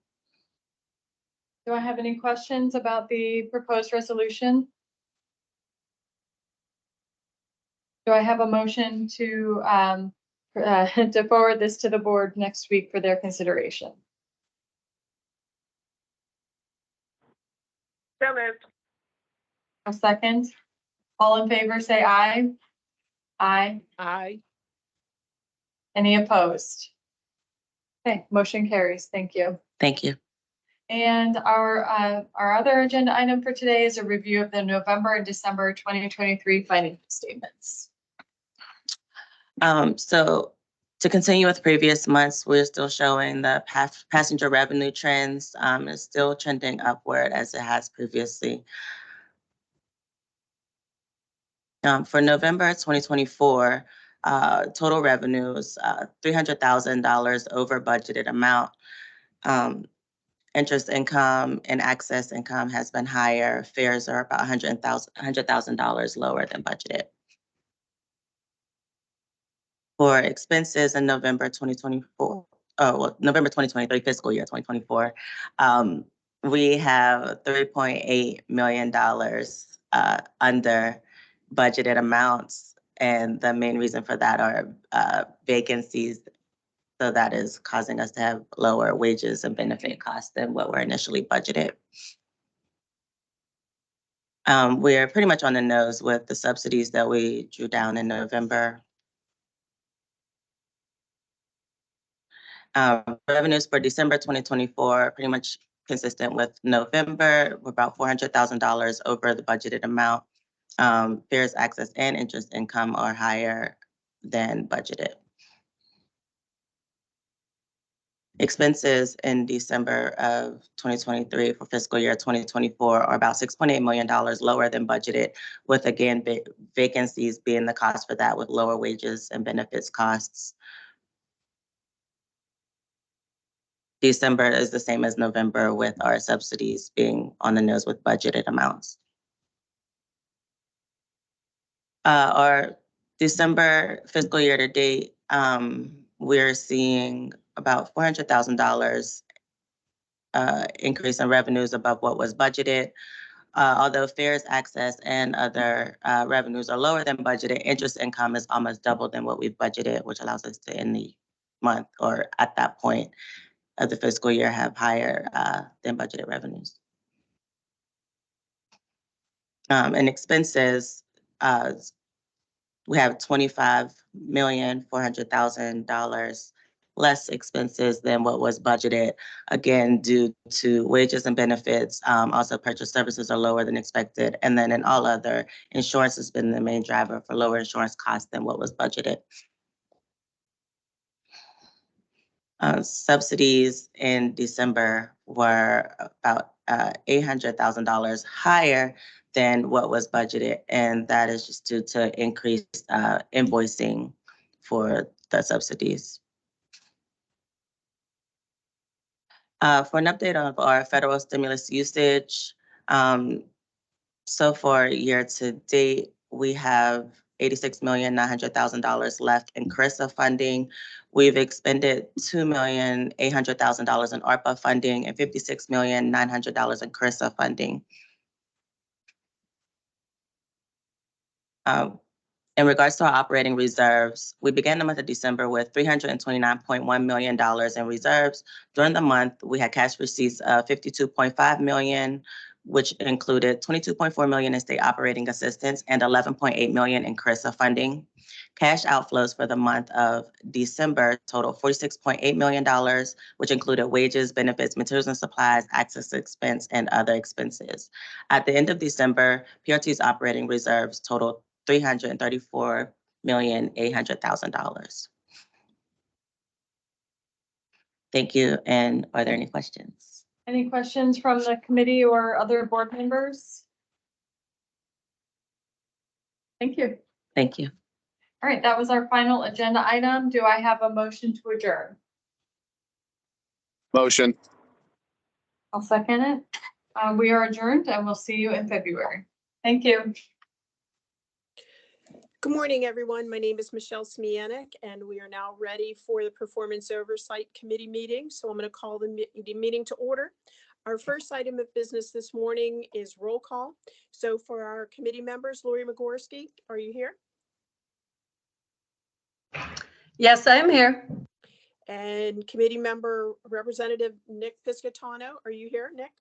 Do I have any questions about the proposed resolution? Do I have a motion to forward this to the board next week for their consideration? So moved. A second. All in favor, say aye. Aye. Aye. Any opposed? Okay, motion carries. Thank you. Thank you. And our other agenda item for today is a review of the November and December 2023 financial statements. So to continue with previous months, we're still showing the passenger revenue trends. Is still trending upward as it has previously. For November 2024, total revenues, $300,000 over budgeted amount. Interest income and access income has been higher. Fares are about $100,000 lower than budgeted. For expenses in November 2024, November 2023, fiscal year 2024, we have $3.8 million under budgeted amounts. And the main reason for that are vacancies. So that is causing us to have lower wages and benefit costs than what were initially budgeted. We're pretty much on the nose with the subsidies that we drew down in November. Revenues for December 2024, pretty much consistent with November, we're about $400,000 over the budgeted amount. Fares, access, and interest income are higher than budgeted. Expenses in December of 2023 for fiscal year 2024 are about $6.8 million lower than budgeted, with again, vacancies being the cost for that, with lower wages and benefits costs. December is the same as November, with our subsidies being on the nose with budgeted amounts. Our December fiscal year to date, we're seeing about $400,000 increase in revenues above what was budgeted. Although fares, access, and other revenues are lower than budgeted, interest income is almost double than what we've budgeted, which allows us to end the month or at that point of the fiscal year have higher than budgeted revenues. And expenses, we have $25,400,000 less expenses than what was budgeted, again, due to wages and benefits. Also, purchase services are lower than expected. And then in all other, insurance has been the main driver for lower insurance costs than what was budgeted. Subsidies in December were about $800,000 higher than what was budgeted, and that is just due to increased invoicing for the subsidies. For an update of our federal stimulus usage, so far year to date, we have $86,900,000 left in CRISA funding. We've expended $2,800,000 in ARPA funding and $56,900,000 in CRISA funding. In regards to our operating reserves, we began the month of December with $329.1 million in reserves. During the month, we had cash receipts of $52.5 million, which included $22.4 million in state operating assistance and $11.8 million in CRISA funding. Cash outflows for the month of December total $46.8 million, which included wages, benefits, materials and supplies, access expense, and other expenses. At the end of December, PRT's operating reserves totaled $334,800,000. Thank you. And are there any questions? Any questions from the committee or other board members? Thank you. Thank you. All right, that was our final agenda item. Do I have a motion to adjourn? Motion. I'll second it. We are adjourned and we'll see you in February. Thank you. Good morning, everyone. My name is Michelle Smianek, and we are now ready for the Performance Oversight Committee meeting. So I'm going to call the meeting to order. Our first item of business this morning is roll call. So for our committee members, Lori Magorski, are you here? Yes, I'm here. And committee member Representative Nick Piscatano, are you here, Nick?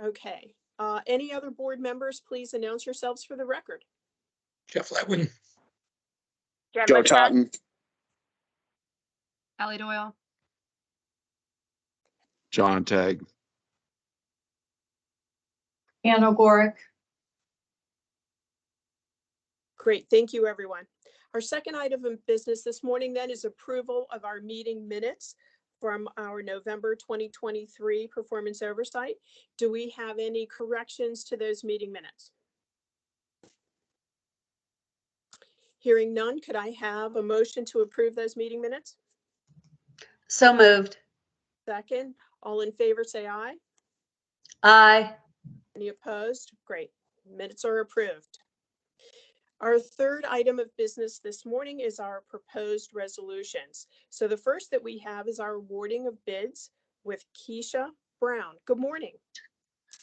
Okay. Any other board members, please announce yourselves for the record. Jeff Letwin. Joe Totten. Allie Doyle. John Tagg. Ann O'Gorick. Great, thank you, everyone. Our second item of business this morning then is approval of our meeting minutes from our November 2023 performance oversight. Do we have any corrections to those meeting minutes? Hearing none, could I have a motion to approve those meeting minutes? So moved. Second, all in favor say aye. Aye. Any opposed? Great, minutes are approved. Our third item of business this morning is our proposed resolutions. So the first that we have is our awarding of bids with Keisha Brown. Good morning.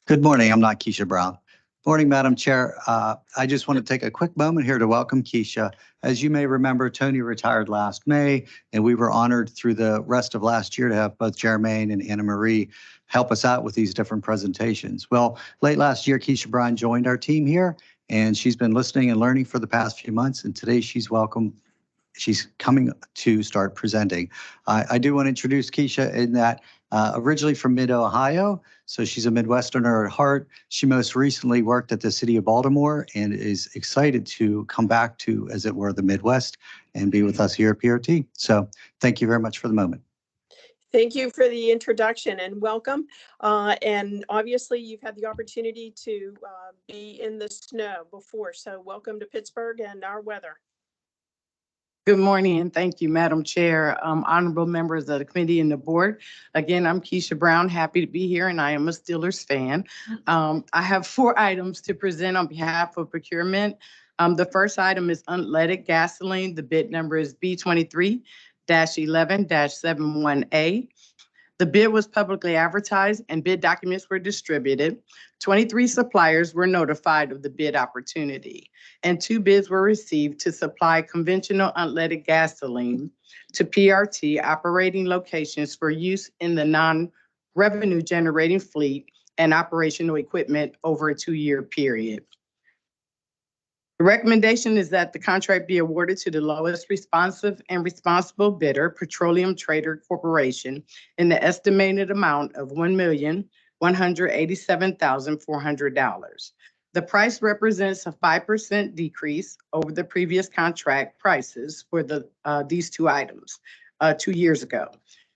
Good morning. I'm not Keisha Brown. Morning, Madam Chair. I just want to take a quick moment here to welcome Keisha. As you may remember, Tony retired last May, and we were honored through the rest of last year to have both Jermaine and Anna Marie help us out with these different presentations. Well, late last year, Keisha Bryan joined our team here, and she's been listening and learning for the past few months, and today she's welcome. She's coming to start presenting. I do want to introduce Keisha in that originally from Mid-Ohio, so she's a Midwesterner at heart. She most recently worked at the city of Baltimore and is excited to come back to, as it were, the Midwest and be with us here at PRT. So thank you very much for the moment. Thank you for the introduction and welcome. And obviously you've had the opportunity to be in the snow before, so welcome to Pittsburgh and our weather. Good morning, and thank you, Madam Chair, honorable members of the committee and the board. Again, I'm Keisha Brown, happy to be here, and I am a Steelers fan. I have 4 items to present on behalf of procurement. The first item is unleaded gasoline. The bid number is B23-11-71A. The bid was publicly advertised and bid documents were distributed. 23 suppliers were notified of the bid opportunity, and 2 bids were received to supply conventional unleaded gasoline to PRT operating locations for use in the non-revenue generating fleet and operational equipment over a 2-year period. The recommendation is that the contract be awarded to the lowest responsive and responsible bidder, Petroleum Trader Corporation, in the estimated amount of $1,187,400. The price represents a 5% decrease over the previous contract prices for these 2 items 2 years ago.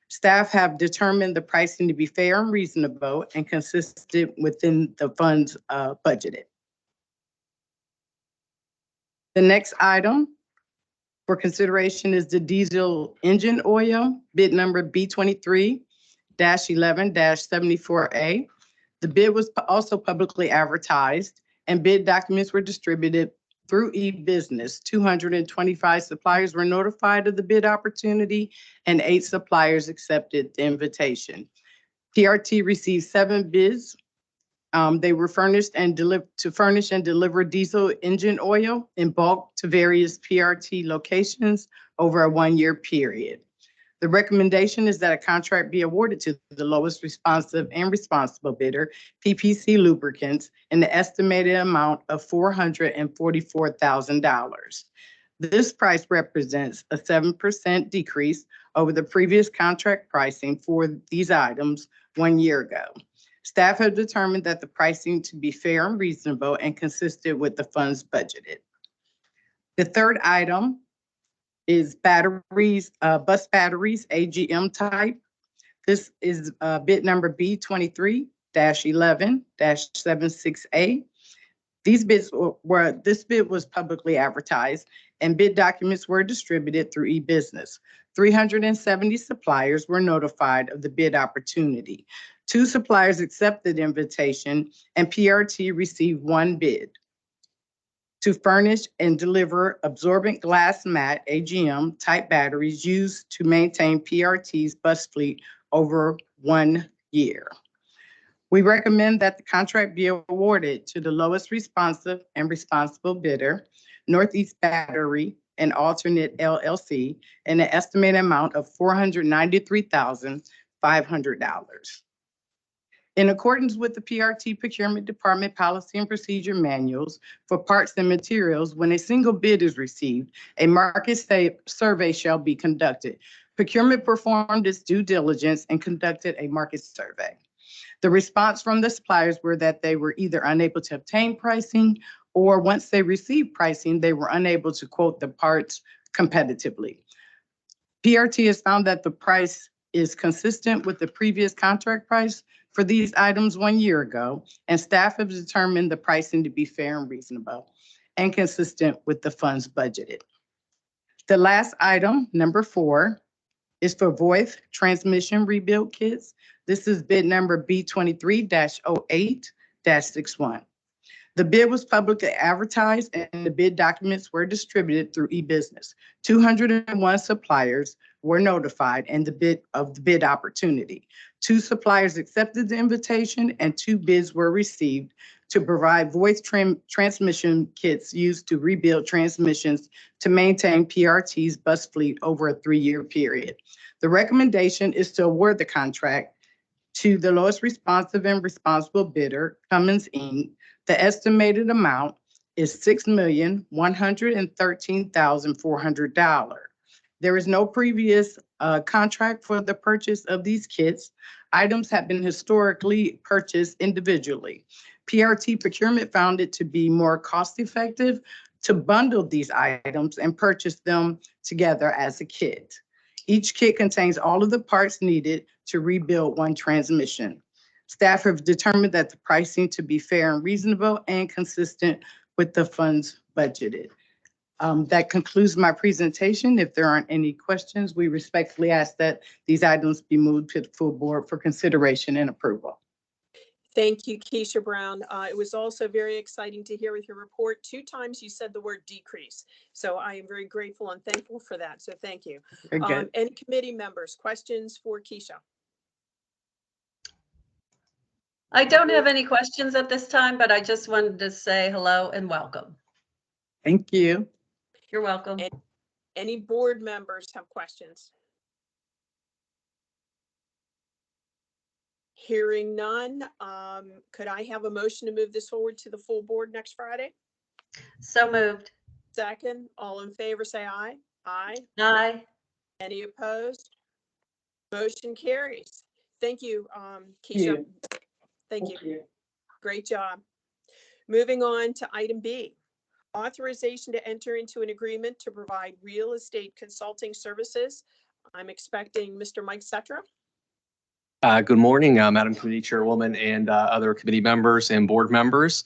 Staff have determined the pricing to be fair and reasonable and consistent within the funds budgeted. The next item for consideration is the diesel engine oil, bid number B23-11-74A. The bid was also publicly advertised and bid documents were distributed through e-business. 225 suppliers were notified of the bid opportunity and 8 suppliers accepted the invitation. PRT received 7 bids. They were furnished and furnish and deliver diesel engine oil in bulk to various PRT locations over a 1-year period. The recommendation is that a contract be awarded to the lowest responsive and responsible bidder, PPC Lubricants, in the estimated amount of $444,000. This price represents a 7% decrease over the previous contract pricing for these items 1 year ago. Staff have determined that the pricing to be fair and reasonable and consistent with the funds budgeted. The third item is batteries, bus batteries, AGM type. This is bid number B23-11-76A. This bid was publicly advertised and bid documents were distributed through e-business. 370 suppliers were notified of the bid opportunity. 2 suppliers accepted the invitation and PRT received 1 bid to furnish and deliver absorbent glass mat AGM type batteries used to maintain PRT's bus fleet over 1 year. We recommend that the contract be awarded to the lowest responsive and responsible bidder, Northeast Battery and Alternate LLC, in an estimated amount of $493,500. In accordance with the PRT Procurement Department Policy and Procedure Manuals for parts and materials, when a single bid is received, a market survey shall be conducted. Procurement performed its due diligence and conducted a market survey. The response from the suppliers were that they were either unable to obtain pricing or once they received pricing, they were unable to quote the parts competitively. PRT has found that the price is consistent with the previous contract price for these items 1 year ago, and staff have determined the pricing to be fair and reasonable and consistent with the funds budgeted. The last item, number 4, is for Voith transmission rebuild kits. This is bid number B23-08-61. The bid was publicly advertised and the bid documents were distributed through e-business. 201 suppliers were notified and the bid opportunity. 2 suppliers accepted the invitation and 2 bids were received to provide voice transmission kits used to rebuild transmissions to maintain PRT's bus fleet over a 3-year period. The recommendation is to award the contract to the lowest responsive and responsible bidder, Cummins Inc. The estimated amount is $6,113,400. There is no previous contract for the purchase of these kits. Items have been historically purchased individually. PRT procurement found it to be more cost-effective to bundle these items and purchase them together as a kit. Each kit contains all of the parts needed to rebuild one transmission. Staff have determined that the pricing to be fair and reasonable and consistent with the funds budgeted. That concludes my presentation. If there aren't any questions, we respectfully ask that these items be moved to the full board for consideration and approval. Thank you, Keisha Brown. It was also very exciting to hear with your report. 2 times you said the word decrease. So I am very grateful and thankful for that. So thank you. Very good. Any committee members, questions for Keisha? I don't have any questions at this time, but I just wanted to say hello and welcome. Thank you. You're welcome. Any board members have questions? Hearing none, could I have a motion to move this forward to the full board next Friday? So moved. Second, all in favor, say aye. Aye. Aye. Any opposed? Motion carries. Thank you, Keisha. Thank you. Great job. Moving on to item B. Authorization to enter into an agreement to provide real estate consulting services. I'm expecting Mr. Mike Setra. Good morning, Madam Committee Chairwoman and other committee members and board members.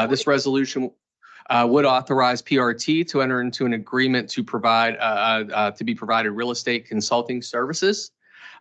This resolution would authorize PRT to enter into an agreement to provide to be provided real estate consulting services.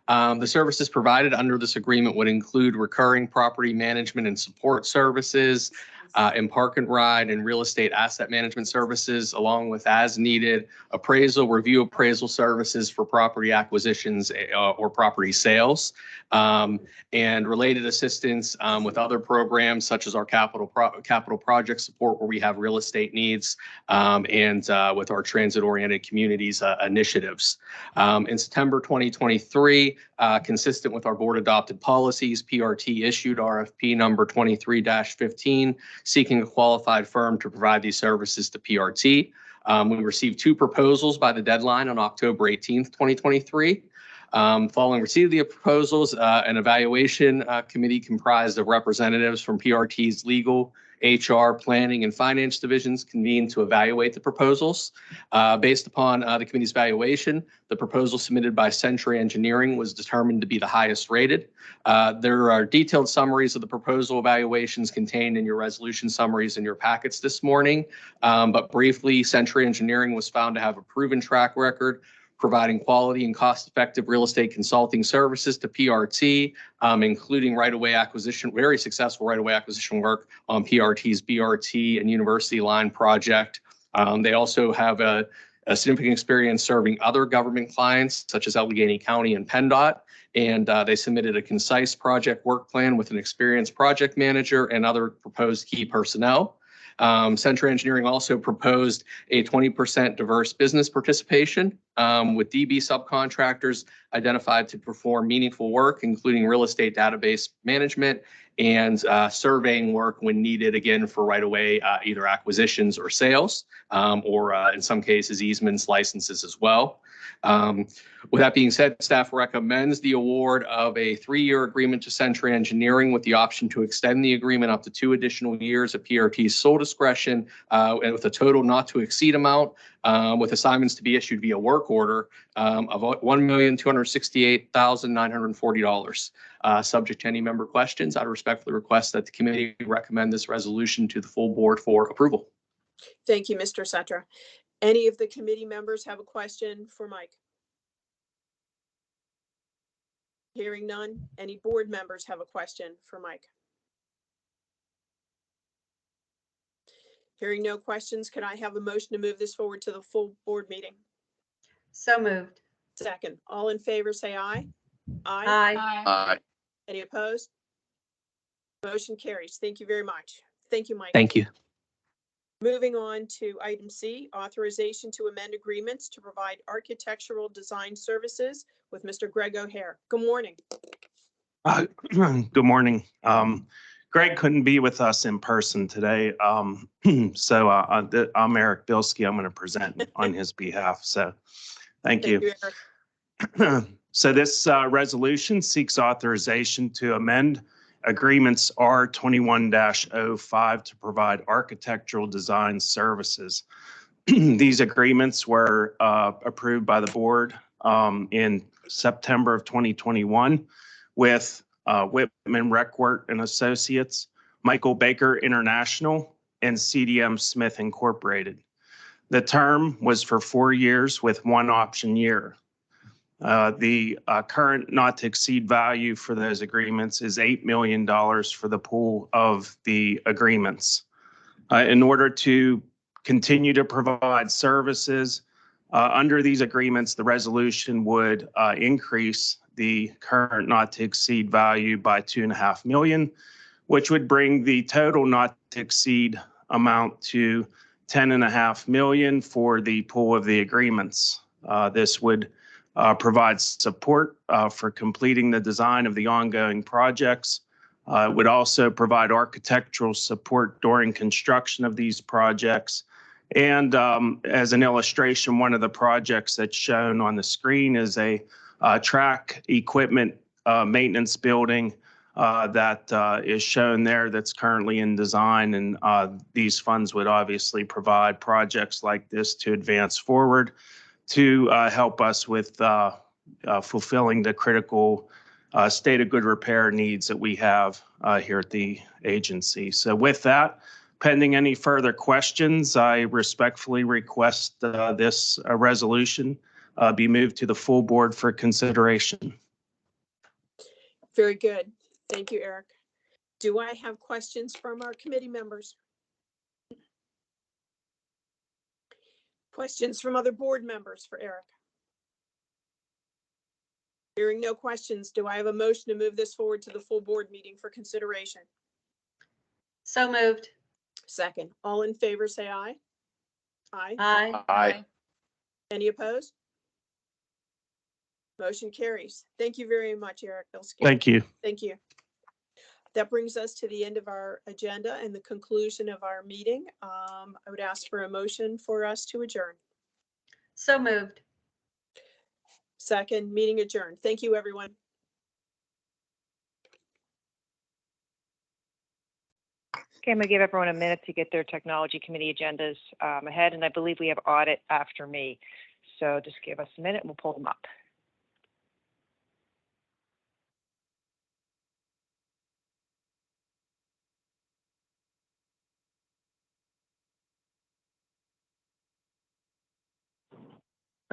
The services provided under this agreement would include recurring property management and support services, and park and ride and real estate asset management services, along with as needed appraisal, review appraisal services for property acquisitions or property sales, and related assistance with other programs such as our capital project support where we have real estate needs, and with our transit-oriented communities initiatives. In September 2023, consistent with our board adopted policies, PRT issued RFP number 23-15, seeking a qualified firm to provide these services to PRT. We received 2 proposals by the deadline on October 18th, 2023. Following receipt of the proposals, an evaluation committee comprised of representatives from PRT's legal, HR, planning, and finance divisions convened to evaluate the proposals. Based upon the committee's evaluation, the proposal submitted by Century Engineering was determined to be the highest rated. There are detailed summaries of the proposal evaluations contained in your resolution summaries in your packets this morning. But briefly, Century Engineering was found to have a proven track record providing quality and cost-effective real estate consulting services to PRT, including right-of-way acquisition, very successful right-of-way acquisition work on PRT's BRT and University Line project. They also have a significant experience serving other government clients, such as Allegheny County and PennDOT, and they submitted a concise project work plan with an experienced project manager and other proposed key personnel. Century Engineering also proposed a 20% diverse business participation with DB subcontractors identified to perform meaningful work, including real estate database management and surveying work when needed, again, for right-of-way either acquisitions or sales, or in some cases, easements, licenses as well. With that being said, staff recommends the award of a 3-year agreement to Century Engineering with the option to extend the agreement up to 2 additional years at PRT's sole discretion, and with a total not to exceed amount, with assignments to be issued via work order of $1,268,940. Subject to any member questions, I respectfully request that the committee recommend this resolution to the full board for approval. Thank you, Mr. Setra. Any of the committee members have a question for Mike? Hearing none. Any board members have a question for Mike? Hearing no questions, can I have a motion to move this forward to the full board meeting? So moved. Second, all in favor, say aye. Aye. Aye. Any opposed? Motion carries. Thank you very much. Thank you, Mike. Thank you. Moving on to item C, authorization to amend agreements to provide architectural design services with Mr. Greg O'Hare. Good morning. Good morning. Greg couldn't be with us in person today. So I'm Eric Bilski. I'm going to present on his behalf. So thank you. Eric. So this resolution seeks authorization to amend agreements R21-05 to provide architectural design services. These agreements were approved by the board in September of 2021 with Whitman Reckwart and Associates, Michael Baker International, and CDM Smith Incorporated. The term was for 4 years with one option year. The current not to exceed value for those agreements is $8 million for the pool of the agreements. In order to continue to provide services under these agreements, the resolution would increase the current not to exceed value by $2.5 million, which would bring the total not to exceed amount to $10.5 million for the pool of the agreements. This would provide support for completing the design of the ongoing projects. It would also provide architectural support during construction of these projects. And as an illustration, one of the projects that's shown on the screen is a track equipment maintenance building that is shown there that's currently in design. And these funds would obviously provide projects like this to advance forward to help us with fulfilling the critical state of good repair needs that we have here at the agency. So with that, pending any further questions, I respectfully request this resolution be moved to the full board for consideration. Very good. Thank you, Eric. Do I have questions from our committee members? Questions from other board members for Eric? Hearing no questions, do I have a motion to move this forward to the full board meeting for consideration? So moved. Second. All in favor, say aye. Aye. Aye. Aye. Any opposed? Motion carries. Thank you very much, Eric Bilski. Thank you. Thank you. That brings us to the end of our agenda and the conclusion of our meeting. I would ask for a motion for us to adjourn. So moved. Second, meeting adjourned. Thank you, everyone. Okay, I'm gonna give everyone a minute to get their technology committee agendas ahead, and I believe we have audit after me. So just give us a minute and we'll pull them up.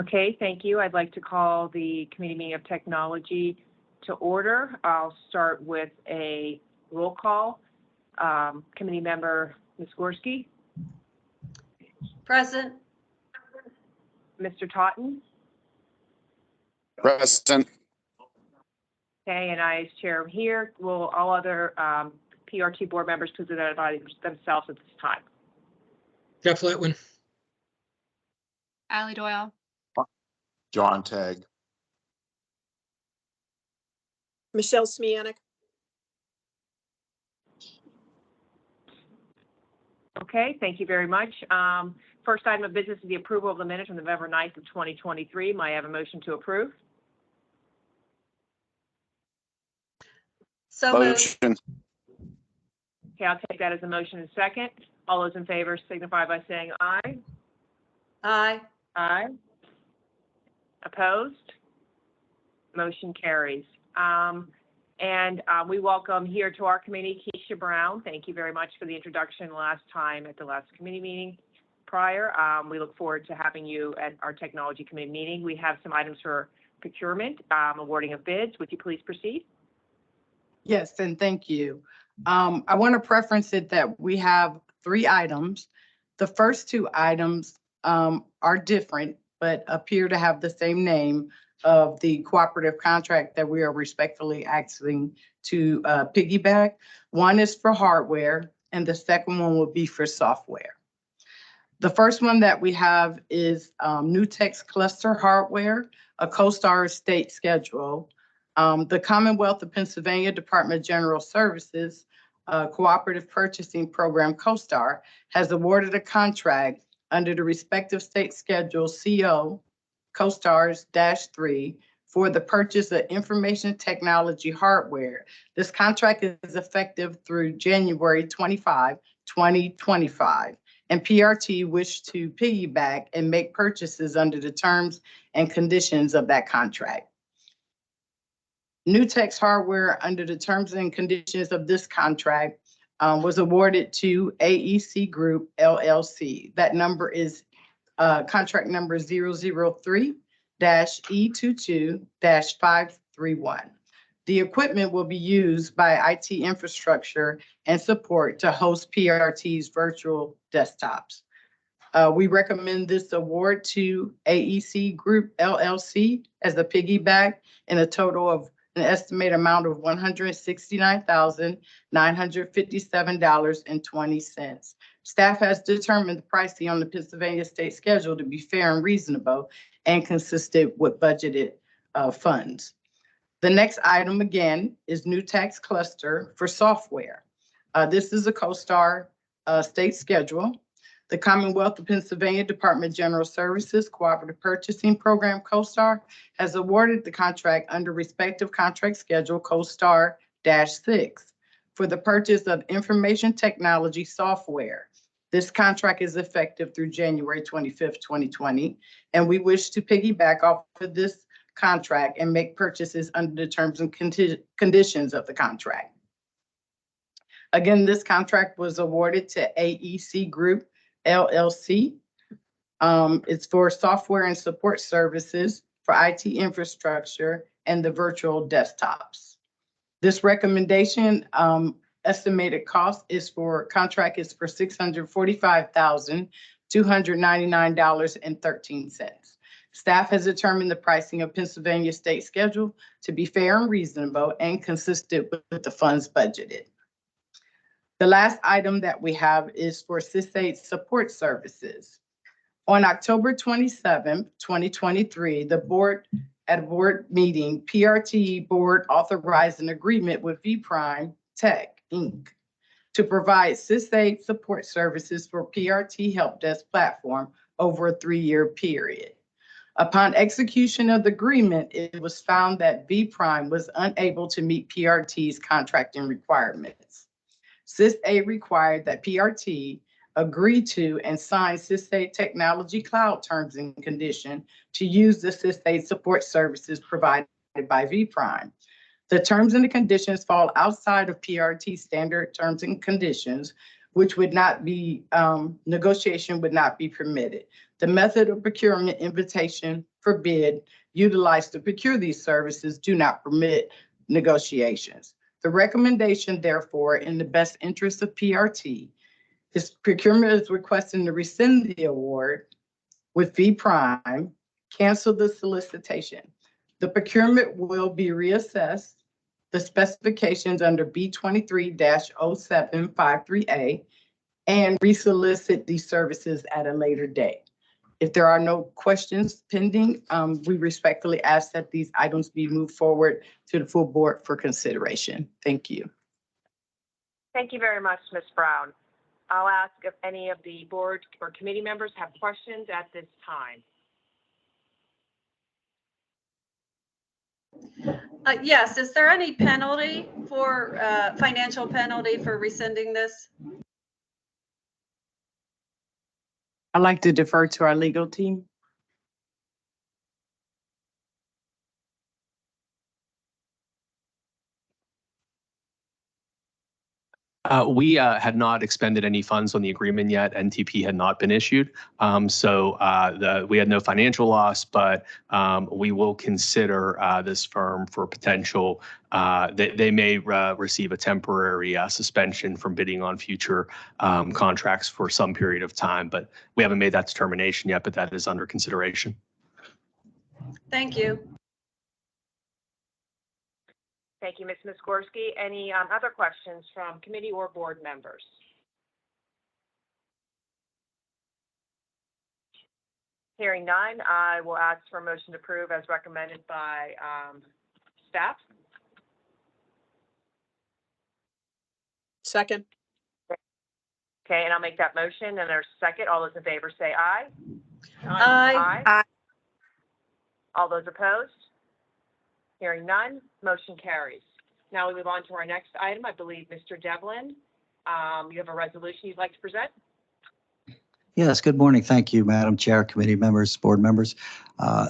Okay, thank you. I'd like to call the committee meeting of technology to order. I'll start with a roll call. Committee member Ms. Gorski. Present. Mr. Totten. Present. Okay, and I as chair here. Will all other PRT board members please identify themselves at this time? Jeff Litwin. Allie Doyle. John Tagg. Michelle Smianik. Okay, thank you very much. First item of business is the approval of the minutes from November 9th of 2023. May I have a motion to approve? So moved. Motion. Okay, I'll take that as a motion and second. All those in favor signify by saying aye. Aye. Aye. Opposed? Motion carries. We welcome here to our committee, Keisha Brown. Thank you very much for the introduction last time at the last committee meeting prior. We look forward to having you at our technology committee meeting. We have some items for procurement, awarding of bids. Would you please proceed? Yes, and thank you. I want to preference it that we have 3 items. The first 2 items are different, but appear to have the same name of the cooperative contract that we are respectfully asking to piggyback. One is for hardware and the second one will be for software. The first one that we have is Nutex Cluster Hardware, a CoStar state schedule. The Commonwealth of Pennsylvania Department of General Services Cooperative Purchasing Program, CoStar, has awarded a contract under the respective state schedule CO CoStars-3 for the purchase of information technology hardware. This contract is effective through January 25, 2025. And PRT wish to piggyback and make purchases under the terms and conditions of that contract. Nutex hardware under the terms and conditions of this contract was awarded to AEC Group LLC. That number is contract number 003-E22-531. The equipment will be used by IT infrastructure and support to host PRT's virtual desktops. We recommend this award to AEC Group LLC as a piggyback in a total of an estimated amount of $169,957.20. Staff has determined the pricing on the Pennsylvania state schedule to be fair and reasonable and consistent with budgeted funds. The next item again is Nutex Cluster for software. This is a CoStar state schedule. The Commonwealth of Pennsylvania Department of General Services Cooperative Purchasing Program, CoStar, has awarded the contract under respective contract schedule CoStar-6 for the purchase of information technology software. This contract is effective through January 25th, 2020, and we wish to piggyback off of this contract and make purchases under the terms and conditions of the contract. Again, this contract was awarded to AEC Group LLC. It's for software and support services for IT infrastructure and the virtual desktops. This recommendation estimated cost is for $645,299.13. Staff has determined the pricing of Pennsylvania state schedule to be fair and reasonable and consistent with the funds budgeted. The last item that we have is for SysAid support services. On October 27, 2023, the board, at a board meeting, PRT Board authorized an agreement with vPrime Tech, Inc. to provide SysAid support services for PRT Help Desk platform over a 3-year period. Upon execution of the agreement, it was found that vPrime was unable to meet PRT's contracting requirements. SysAid required that PRT agree to and sign SysAid Technology Cloud terms and conditions to use the SysAid support services provided by vPrime. The terms and the conditions fall outside of PRT standard terms and conditions, which would not be, negotiation would not be permitted. The method of procurement invitation for bid utilized to procure these services do not permit negotiations. The recommendation, therefore, in the best interest of PRT, is procurement is requesting to rescind the award with vPrime, cancel the solicitation. The procurement will be reassessed, the specifications under B23-0753A, and resolicit these services at a later date. If there are no questions pending, we respectfully ask that these items be moved forward to the full board for consideration. Thank you. Thank you very much, Ms. Brown. I'll ask if any of the board or committee members have questions at this time. Yes, is there any penalty for, financial penalty for rescinding this? I'd like to defer to our legal team. We had not expended any funds on the agreement yet. NTP had not been issued. We had no financial loss, but we will consider this firm for potential. They may receive a temporary suspension from bidding on future contracts for some period of time, but we haven't made that determination yet, but that is under consideration. Thank you. Thank you, Ms. Miskorsky. Any other questions from committee or board members? Hearing none, I will ask for a motion to approve as recommended by staff. Second. Okay, and I'll make that motion, and there's a second. All those in favor say aye. Aye. Aye. All those opposed? Hearing none, motion carries. Now we move on to our next item. I believe, Mr. Devlin, you have a resolution you'd like to present? Yes, good morning. Thank you, Madam Chair, committee members, board members.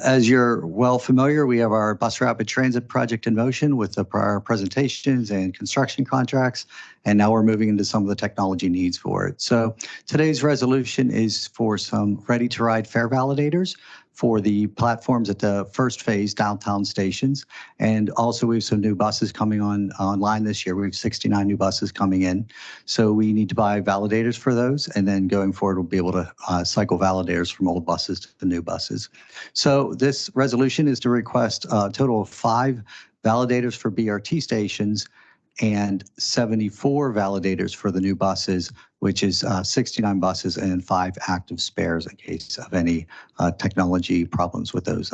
As you're well familiar, we have our bus rapid transit project in motion with the prior presentations and construction contracts, and now we're moving into some of the technology needs for it. So today's resolution is for some ready-to-ride fare validators for the platforms at the first phase downtown stations. And also we have some new buses coming online this year. We have 69 new buses coming in. So we need to buy validators for those. And then going forward, we'll be able to cycle validators from old buses to the new buses. So this resolution is to request a total of 5 validators for BRT stations and 74 validators for the new buses, which is 69 buses and 5 active spares in case of any technology problems with those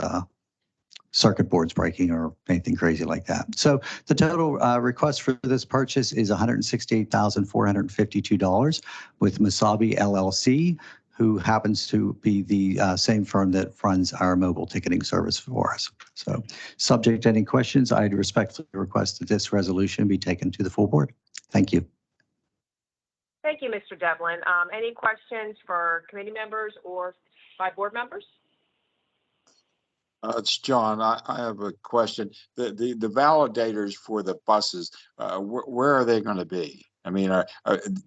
circuit boards breaking or anything crazy like that. So the total request for this purchase is $168,452 with Masabi LLC, who happens to be the same firm that runs our mobile ticketing service for us. So subject to any questions, I'd respectfully request that this resolution be taken to the full board. Thank you. Thank you, Mr. Devlin. Any questions for committee members or by board members? It's John. I have a question. The validators for the buses, where are they going to be? I mean, are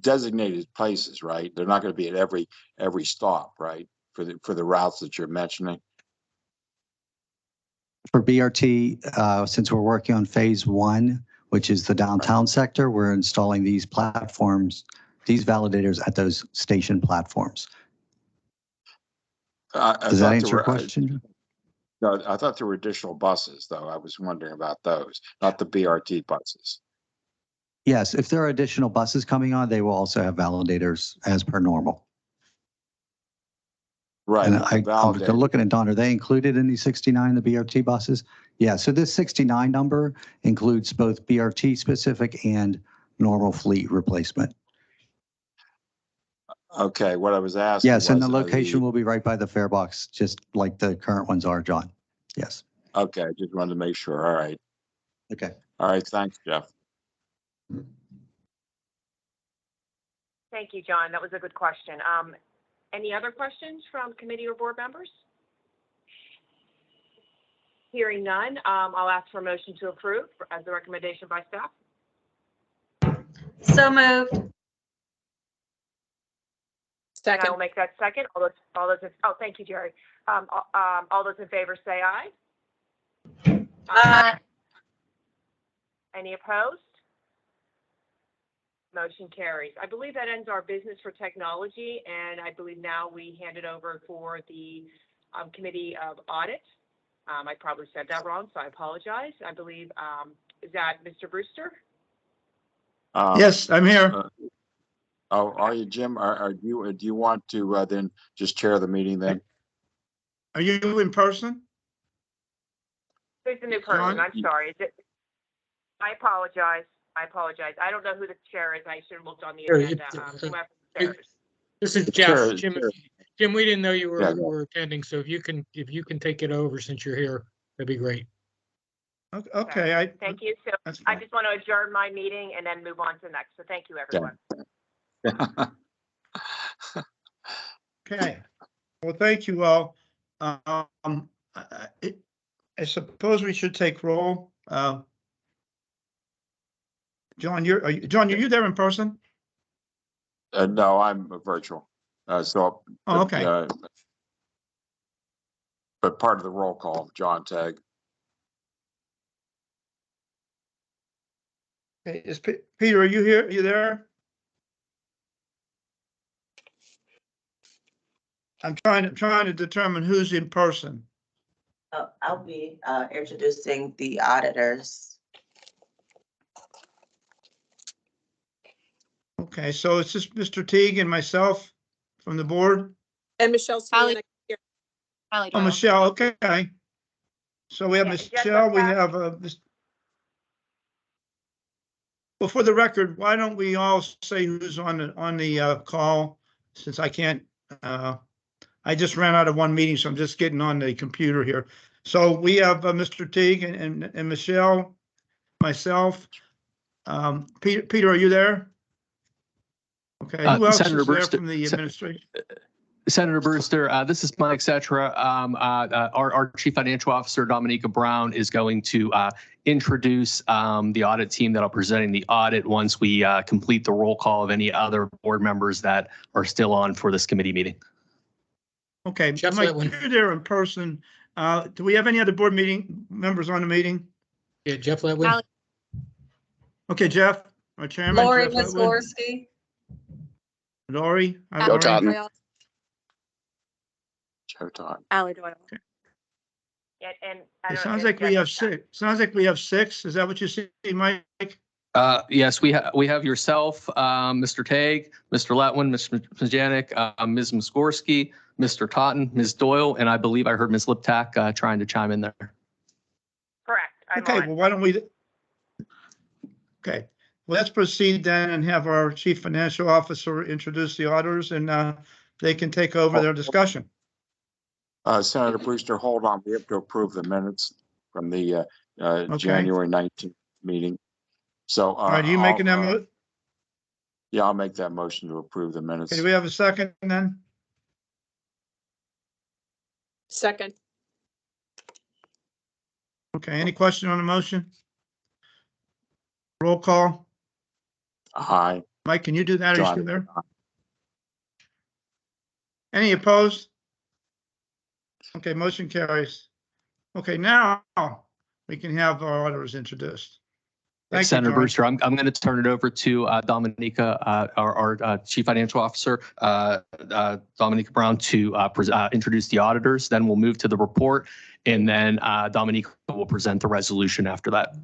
designated places, right? They're not going to be at every stop, right? For the routes that you're mentioning. For BRT, since we're working on phase 1, which is the downtown sector, we're installing these platforms, these validators at those station platforms. Does that answer your question? No, I thought there were additional buses, though. I was wondering about those, not the BRT buses. Yes, if there are additional buses coming on, they will also have validators as per normal. Right. And I'm looking at Don, are they included in these 69, the BRT buses? Yeah, so this 69 number includes both BRT specific and normal fleet replacement. Okay, what I was asking. Yes, and the location will be right by the fare box, just like the current ones are, John. Yes. Okay, I just wanted to make sure. All right. Okay. All right, thanks, Jeff. Thank you, John. That was a good question. Any other questions from committee or board members? Hearing none, I'll ask for a motion to approve as a recommendation by staff. So moved. Second. I will make that second. Oh, thank you, Jerry. All those in favor say aye. Aye. Any opposed? Motion carries. I believe that ends our business for technology, and I believe now we hand it over for the Committee of Audit. I probably said that wrong, so I apologize. I believe, is that Mr. Brewster? Yes, I'm here. Are you, Jim? Do you want to then just chair the meeting then? Are you in person? Who's the new person? I'm sorry. Is it? I apologize. I don't know who the chair is. I should have looked on the agenda. This is Jeff. Jim, we didn't know you were attending, so if you can take it over since you're here, that'd be great. Okay. Thank you. So I just want to adjourn my meeting and then move on to the next. So thank you, everyone. Okay. Well, thank you all. I suppose we should take roll. John, are you there in person? No, I'm virtual. Okay. But part of the roll call, John Tagg. Okay, Peter, are you here? Are you there? I'm trying to determine who's in person. I'll be introducing the auditors. Okay, so it's just Mr. Teague and myself from the board. And Michelle Smith. Ally Oh, Doyle. Michelle, okay. So we have Yeah, Jen Michelle, we Buckhouse. have, well, for the record, why don't we all say who's on the call, since I can't, I just ran out of one meeting, so I'm just getting on the computer here. So we have Mr. Teague and Michelle, myself. Peter, are you there? Okay, who else Senator is there Brewster, from the administration? Senator Brewster, this is Mike Cetra. Our Chief Financial Officer, Dominica Brown, is going to introduce the audit team that are presenting the audit once we complete the roll call of any other board members that are still on for this committee meeting. Okay, Jeff Mike, Litwin. you're there in person. Do we have any other board meeting members on the meeting? Yeah, Jeff Litwin. Okay, Jeff, our chairman. Lori Jeff Litwin. Miskorsky. Lori. Hi, Joe Lori. Totten. Joe Todd. Ally Doyle. And I It don't sounds know if like we Jen have Buckhouse- 6. Sounds like we have 6. Is that what you see, Mike? Yes, we have yourself, Mr. Tague, Mr. Letwin, Ms. Majanik, Ms. Miskorsky, Mr. Totten, Ms. Doyle, and I believe I heard Ms. Liptak trying to chime in there. Correct. I'm Okay, on. well, why don't we? Okay, well, let's proceed then and have our Chief Financial Officer introduce the auditors, and they can take over their discussion. Senator Brewster, hold on. We have to approve the minutes from the Okay. January 19th meeting. So. All right, are you making that? Yeah, I'll make that motion to approve the minutes. Okay, do we have a second then? Second. Okay, any question on the motion? Roll call. Aye. Mike, can you do that? Are you John. still there? Any opposed? Okay, motion carries. Okay, now we can have our auditors introduced. Thank you, Senator John. Brewster, I'm going to turn it over to Dominica, our Chief Financial Officer, Dominica Brown, to introduce the auditors. Then we'll move to the report, and then Dominica will present the resolution after that.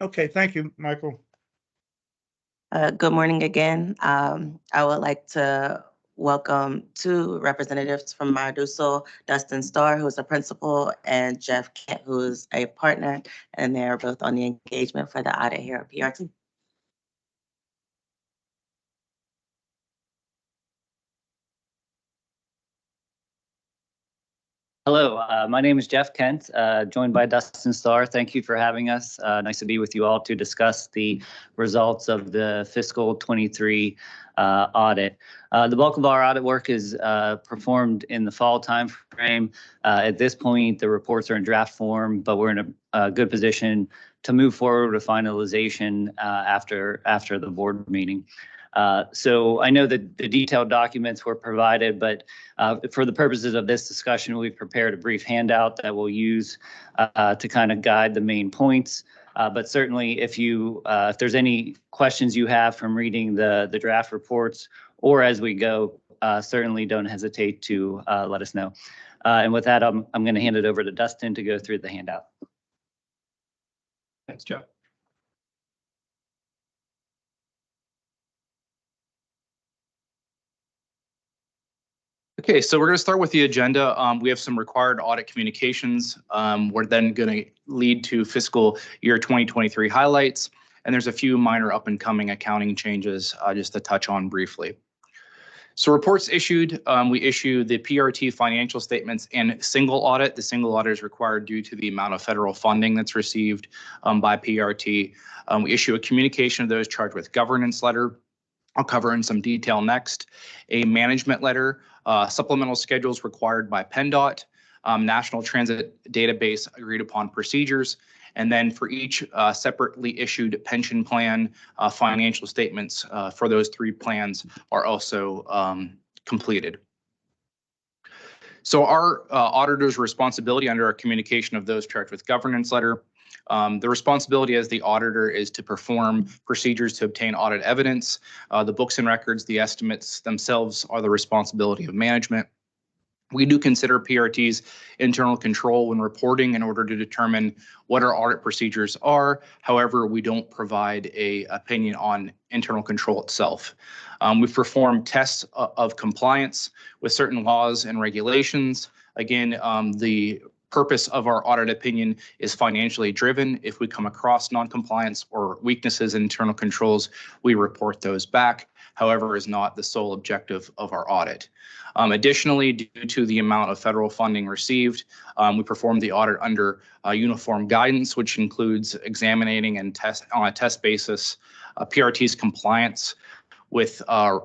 Okay, thank you, Michael. Good morning again. I would like to welcome 2 representatives from Marduso, Dustin Starr, who's a principal, and Jeff Kent, who is a partner, and they're both on the engagement for the audit here at PRT. Hello, my name is Jeff Kent, joined by Dustin Starr. Thank you for having us. Nice to be with you all to discuss the results of the fiscal 23 audit. The bulk of our audit work is performed in the fall timeframe. At this point, the reports are in draft form, but we're in a good position to move forward with finalization after the board meeting. So I know that the detailed documents were provided, but for the purposes of this discussion, we've prepared a brief handout that we'll use to kind of guide the main points. But certainly if there's any questions you have from reading the draft reports or as we go, certainly don't hesitate to let us know. And with that, I'm going to hand it over to Dustin to go through the handout. Thanks, Jeff. Okay, so we're going to start with the agenda. We have some required audit communications. We're then going to lead to fiscal year 2023 highlights, and there's a few minor up and coming accounting changes just to touch on briefly. So reports issued, we issue the PRT financial statements in single audit. The single audit is required due to the amount of federal funding that's received by PRT. We issue a communication of those charged with governance letter. I'll cover in some detail next. A management letter, supplemental schedules required by PennDOT, National Transit Database agreed upon procedures, and then for each separately issued pension plan, financial statements for those 3 plans are also completed. So our auditor's responsibility under our communication of those charged with governance letter, the responsibility as the auditor is to perform procedures to obtain audit evidence. The books and records, the estimates themselves are the responsibility of management. We do consider PRT's internal control when reporting in order to determine what our audit procedures are. However, we don't provide an opinion on internal control itself. We perform tests of compliance with certain laws and regulations. Again, the purpose of our audit opinion is financially driven. If we come across non-compliance or weaknesses in internal controls, we report those back. However, is not the sole objective of our audit. Additionally, due to the amount of federal funding received, we perform the audit under uniform guidance, which includes examining and on a test basis PRT's compliance with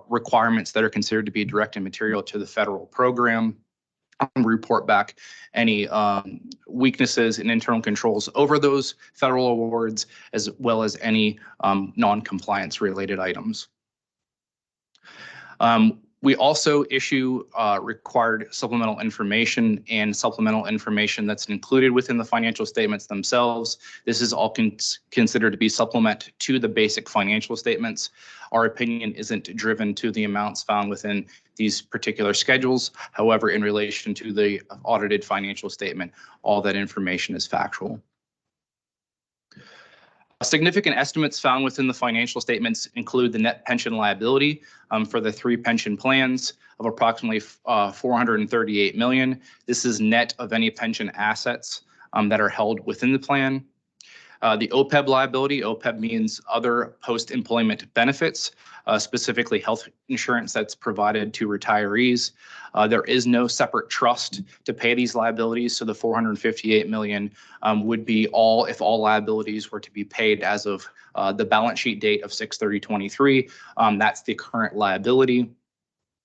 requirements that are considered to be direct and material to the federal program. Report back any weaknesses in internal controls over those federal awards, as well as any non-compliance related items. We also issue required supplemental information and supplemental information that's included within the financial statements themselves. This is all considered to be supplement to the basic financial statements. Our opinion isn't driven to the amounts found within these particular schedules. However, in relation to the audited financial statement, all that information is factual. Significant estimates found within the financial statements include the net pension liability for the 3 pension plans of approximately $438 million. This is net of any pension assets that are held within the plan. The OPEB liability, OPEB means other post-employment benefits, specifically health insurance that's provided to retirees. There is no separate trust to pay these liabilities, so the $458 million would be all if all liabilities were to be paid as of the balance sheet date of 6/30/23. That's the current liability.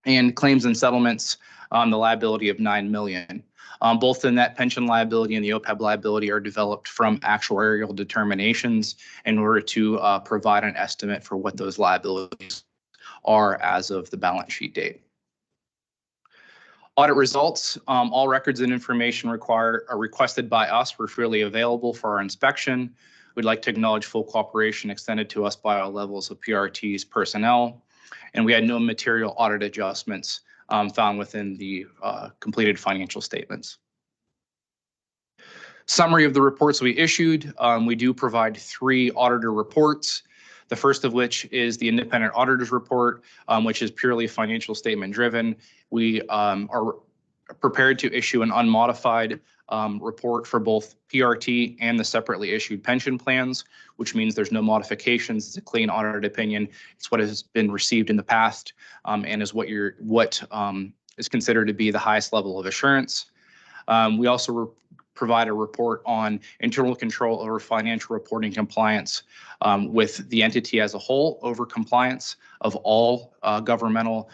And claims and settlements, the liability of $9 million. Both the net pension liability and the OPEB liability are developed from actuarial determinations in order to provide an estimate for what those liabilities are as of the balance sheet date. Audit results, all records and information are requested by us. We're freely available for our inspection. We'd like to acknowledge full cooperation extended to us by all levels of PRT's personnel. And we had no material audit adjustments found within the completed financial statements. Summary of the reports we issued. We do provide 3 auditor reports. The first of which is the independent auditor's report, which is purely financial statement driven. We are prepared to issue an unmodified report for both PRT and the separately issued pension plans, which means there's no modifications. It's a clean audit opinion. It's what has been received in the past and is what is considered to be the highest level of assurance. We also provide a report on internal control over financial reporting compliance with the entity as a whole over compliance of all governmental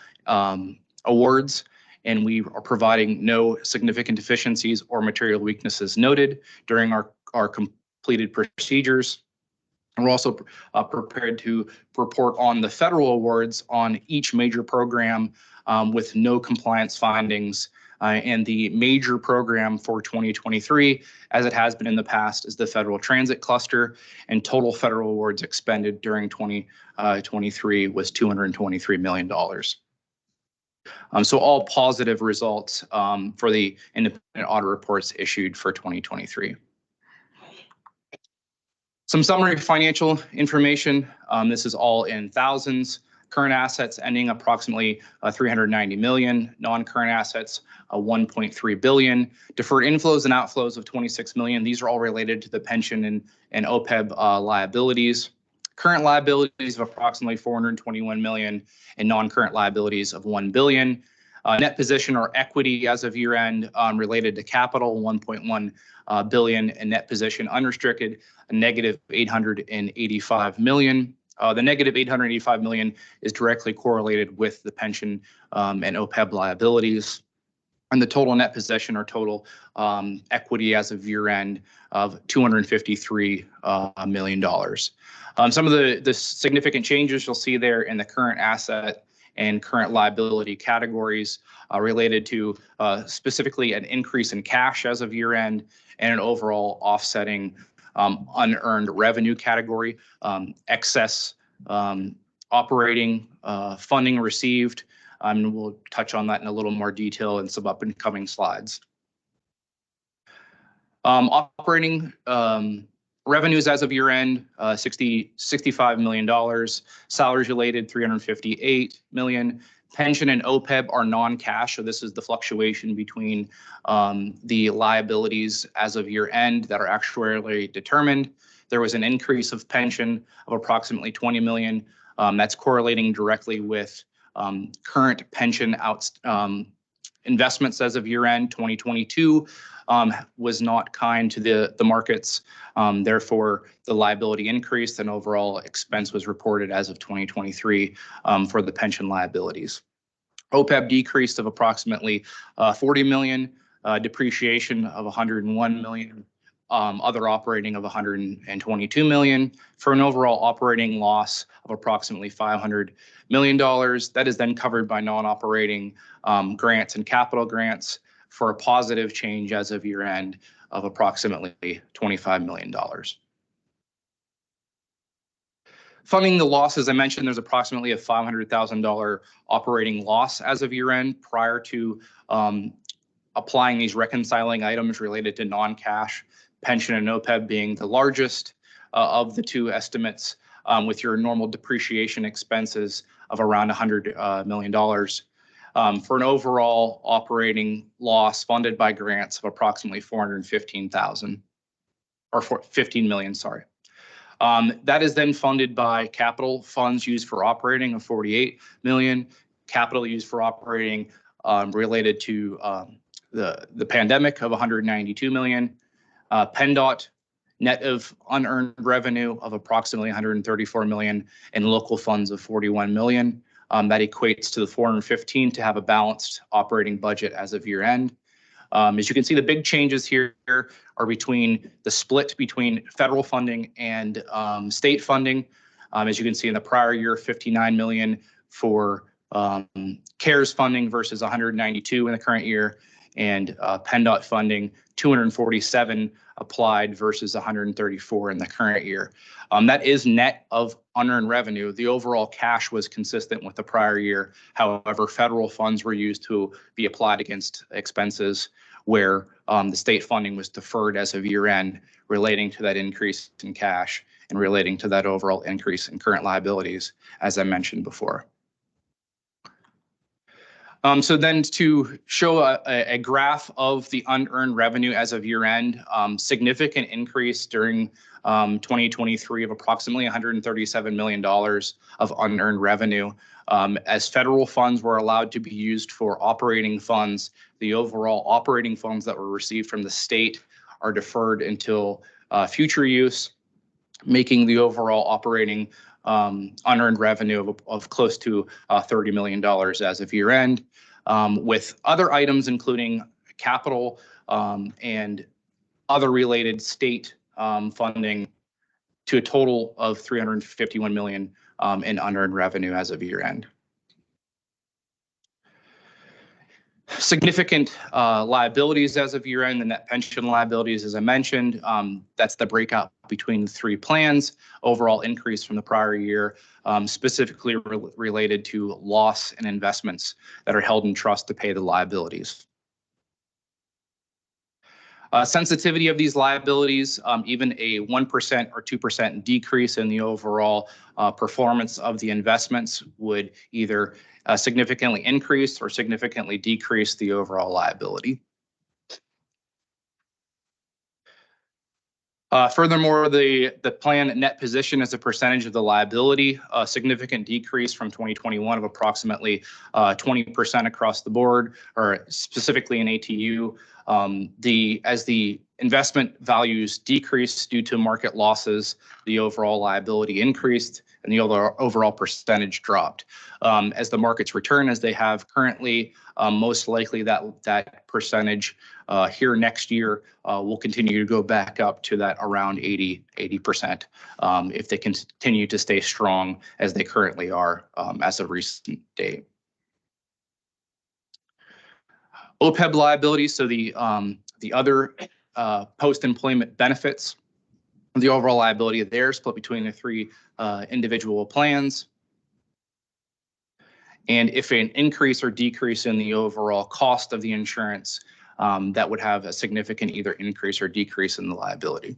awards. And we are providing no significant deficiencies or material weaknesses noted during our completed procedures. And we're also prepared to report on the federal awards on each major program with no compliance findings. And the major program for 2023, as it has been in the past, is the Federal Transit Cluster, and total federal awards expended during 2023 was $223 million. So all positive results for the independent audit reports issued for 2023. Some summary financial information. This is all in thousands. Current assets ending approximately 390 million. Non-current assets 1.3 billion. Deferred inflows and outflows of 26 million. These are all related to the pension and OPEB liabilities. Current liabilities of approximately 421 million and non-current liabilities of 1 billion. Net position or equity as of year end related to capital 1.1 billion, and net position unrestricted a negative 885 million. The negative 885 million is directly correlated with the pension and OPEB liabilities. And the total net possession or total equity as of year end of $253 million. Some of the significant changes you'll see there in the current asset and current liability categories related to specifically an increase in cash as of year end and an overall offsetting unearned revenue category, excess operating funding received And we'll touch on that in a little more detail in some up and coming slides. Operating revenues as of year end, $65 million. Salaries related, $358 million. Pension and OPEB are non-cash, so this is the fluctuation between the liabilities as of year end that are actuarially determined. There was an increase of pension of approximately $20 million. That's correlating directly with current pension investments as of year end. 2022 was not kind to the markets. Therefore, the liability increased and overall expense was reported as of 2023 for the pension liabilities. OPEB decreased of approximately $40 million, depreciation of $101 million, other operating of $122 million, for an overall operating loss of approximately $500 million. That is then covered by non-operating grants and capital grants for a positive change as of year end of approximately $25 million. Funding the loss, as I mentioned, there's approximately a $500,000 operating loss as of year end prior to applying these reconciling items related to non-cash, pension and OPEB being the largest of the two estimates, with your normal depreciation expenses of around $100 million. For an overall operating loss funded by grants of approximately $415,000, or $15 million, sorry. That is then funded by capital funds used for operating of $48 million, capital used for operating related to the pandemic of $192 million, PennDOT net of unearned revenue of approximately $134 million, and local funds of $41 million. That equates to the $415 to have a balanced operating budget as of year end. As you can see, the big changes here are between the split between federal funding and state funding. As you can see in the prior year, $59 million for CARES funding versus $192 in the current year, and PennDOT funding, $247 applied versus $134 in the current year. That is net of unearned revenue. The overall cash was consistent with the prior year. However, federal funds were used to be applied against expenses where the state funding was deferred as of year end, relating to that increase in cash and relating to that overall increase in current liabilities, as I mentioned before. So then to show a graph of the unearned revenue as of year end, significant increase during 2023 of approximately $137 million of unearned revenue. As federal funds were allowed to be used for operating funds, the overall operating funds that were received from the state are deferred until future use, making the overall operating unearned revenue of close to $30 million as of year end, with other items including capital and other related state funding to a total of $351 million in unearned revenue as of year end. Significant liabilities as of year end, the net pension liabilities, as I mentioned, that's the breakout between the three plans, overall increase from the prior year, specifically related to loss and investments that are held in trust to pay the liabilities. Sensitivity of these liabilities, even a 1% or 2% decrease in the overall performance of the investments would either significantly increase or significantly decrease the overall liability. Furthermore, the plan net position as a percentage of the liability, a significant decrease from 2021 of approximately 20% across the board, or specifically in ATU. As the investment values decreased due to market losses, the overall liability increased and the overall percentage dropped. As the markets return, as they have currently, most likely that percentage here next year will continue to go back up to that around 80%, if they continue to stay strong as they currently are as of recent date. OPEB liabilities, so the other post-employment benefits, the overall liability there split between the three individual plans. And if an increase or decrease in the overall cost of the insurance, that would have a significant either increase or decrease in the liability.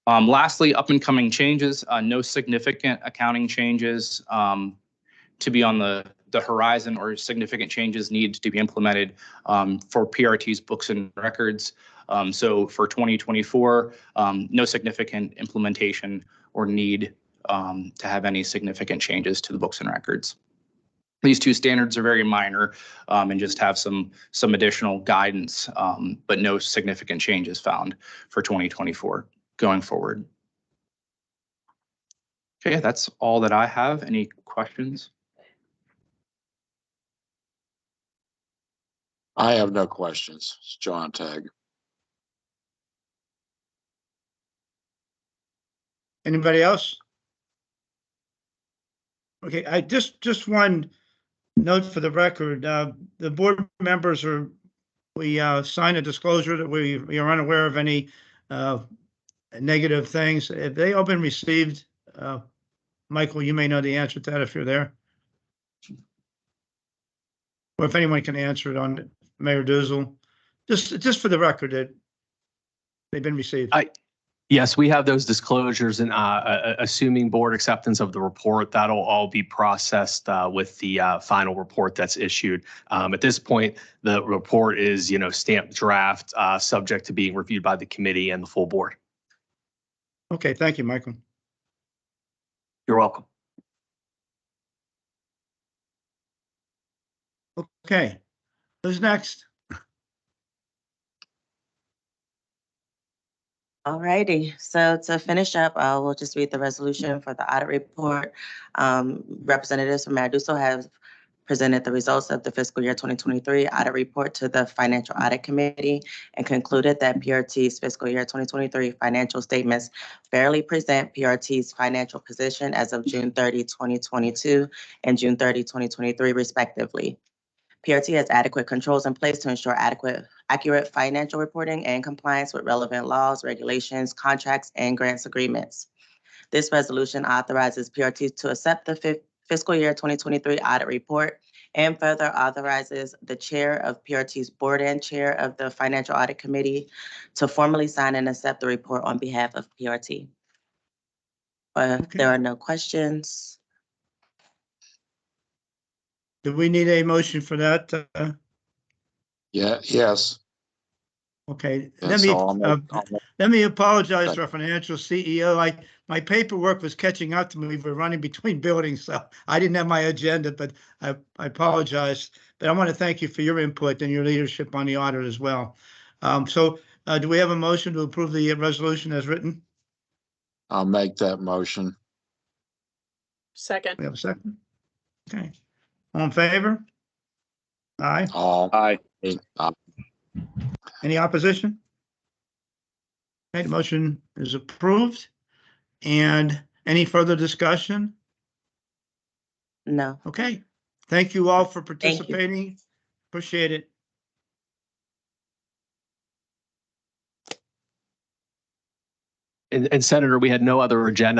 Lastly, up and coming changes, no significant accounting changes to be on the horizon or significant changes need to be implemented for PRT's books and records. So for 2024, no significant implementation or need to have any significant changes to the books and records. These two standards are very minor and just have some additional guidance, but no significant changes found for 2024 going forward. Okay, that's all that I have. Any questions? I have no questions. It's John Tagg. Anybody else? Okay, I just one note for the record. The board members we signed a disclosure that we are unaware of any negative things. Have they all been received? Michael, you may know the answer to that if you're there. Or if anyone can answer it on Mayor Duzel. Just for the record that they've been received. Yes, we have those disclosures, and assuming board acceptance of the report, that'll all be processed with the final report that's issued. At this point, the report is, stamped draft, subject to being reviewed by the committee and the full board. Okay, thank you, Michael. You're welcome. Okay, who's next? All righty, so to finish up, we'll just read the resolution for the audit report. Representatives from Maduso have presented the results of the fiscal year 2023 audit report to the Financial Audit Committee and concluded that PRT's fiscal year 2023 financial statements fairly present PRT's financial position as of June 30, 2022 and June 30, 2023, respectively. PRT has adequate controls in place to ensure accurate financial reporting and compliance with relevant laws, regulations, contracts, and grants agreements. This resolution authorizes PRT to accept the fiscal year 2023 audit report and further authorizes the chair of PRT's board and chair of the Financial Audit Committee to formally sign and accept the report on behalf of PRT. If there are no questions. Do we need a motion for that? Yes. Okay, And let so me apologize to our financial CEO. My paperwork was catching up to me. We were running between buildings, so I didn't have my agenda, but I apologize. But I want to thank you for your input and your leadership on the audit as well. Do we have a motion to approve the resolution as written? I'll make that motion. Second. We have a second? Okay. All in favor? Aye. Aye. Any opposition? Okay, the motion is approved. And any further discussion? No. Okay. Thank you all for participating. Appreciate it. And Senator, we had no other agenda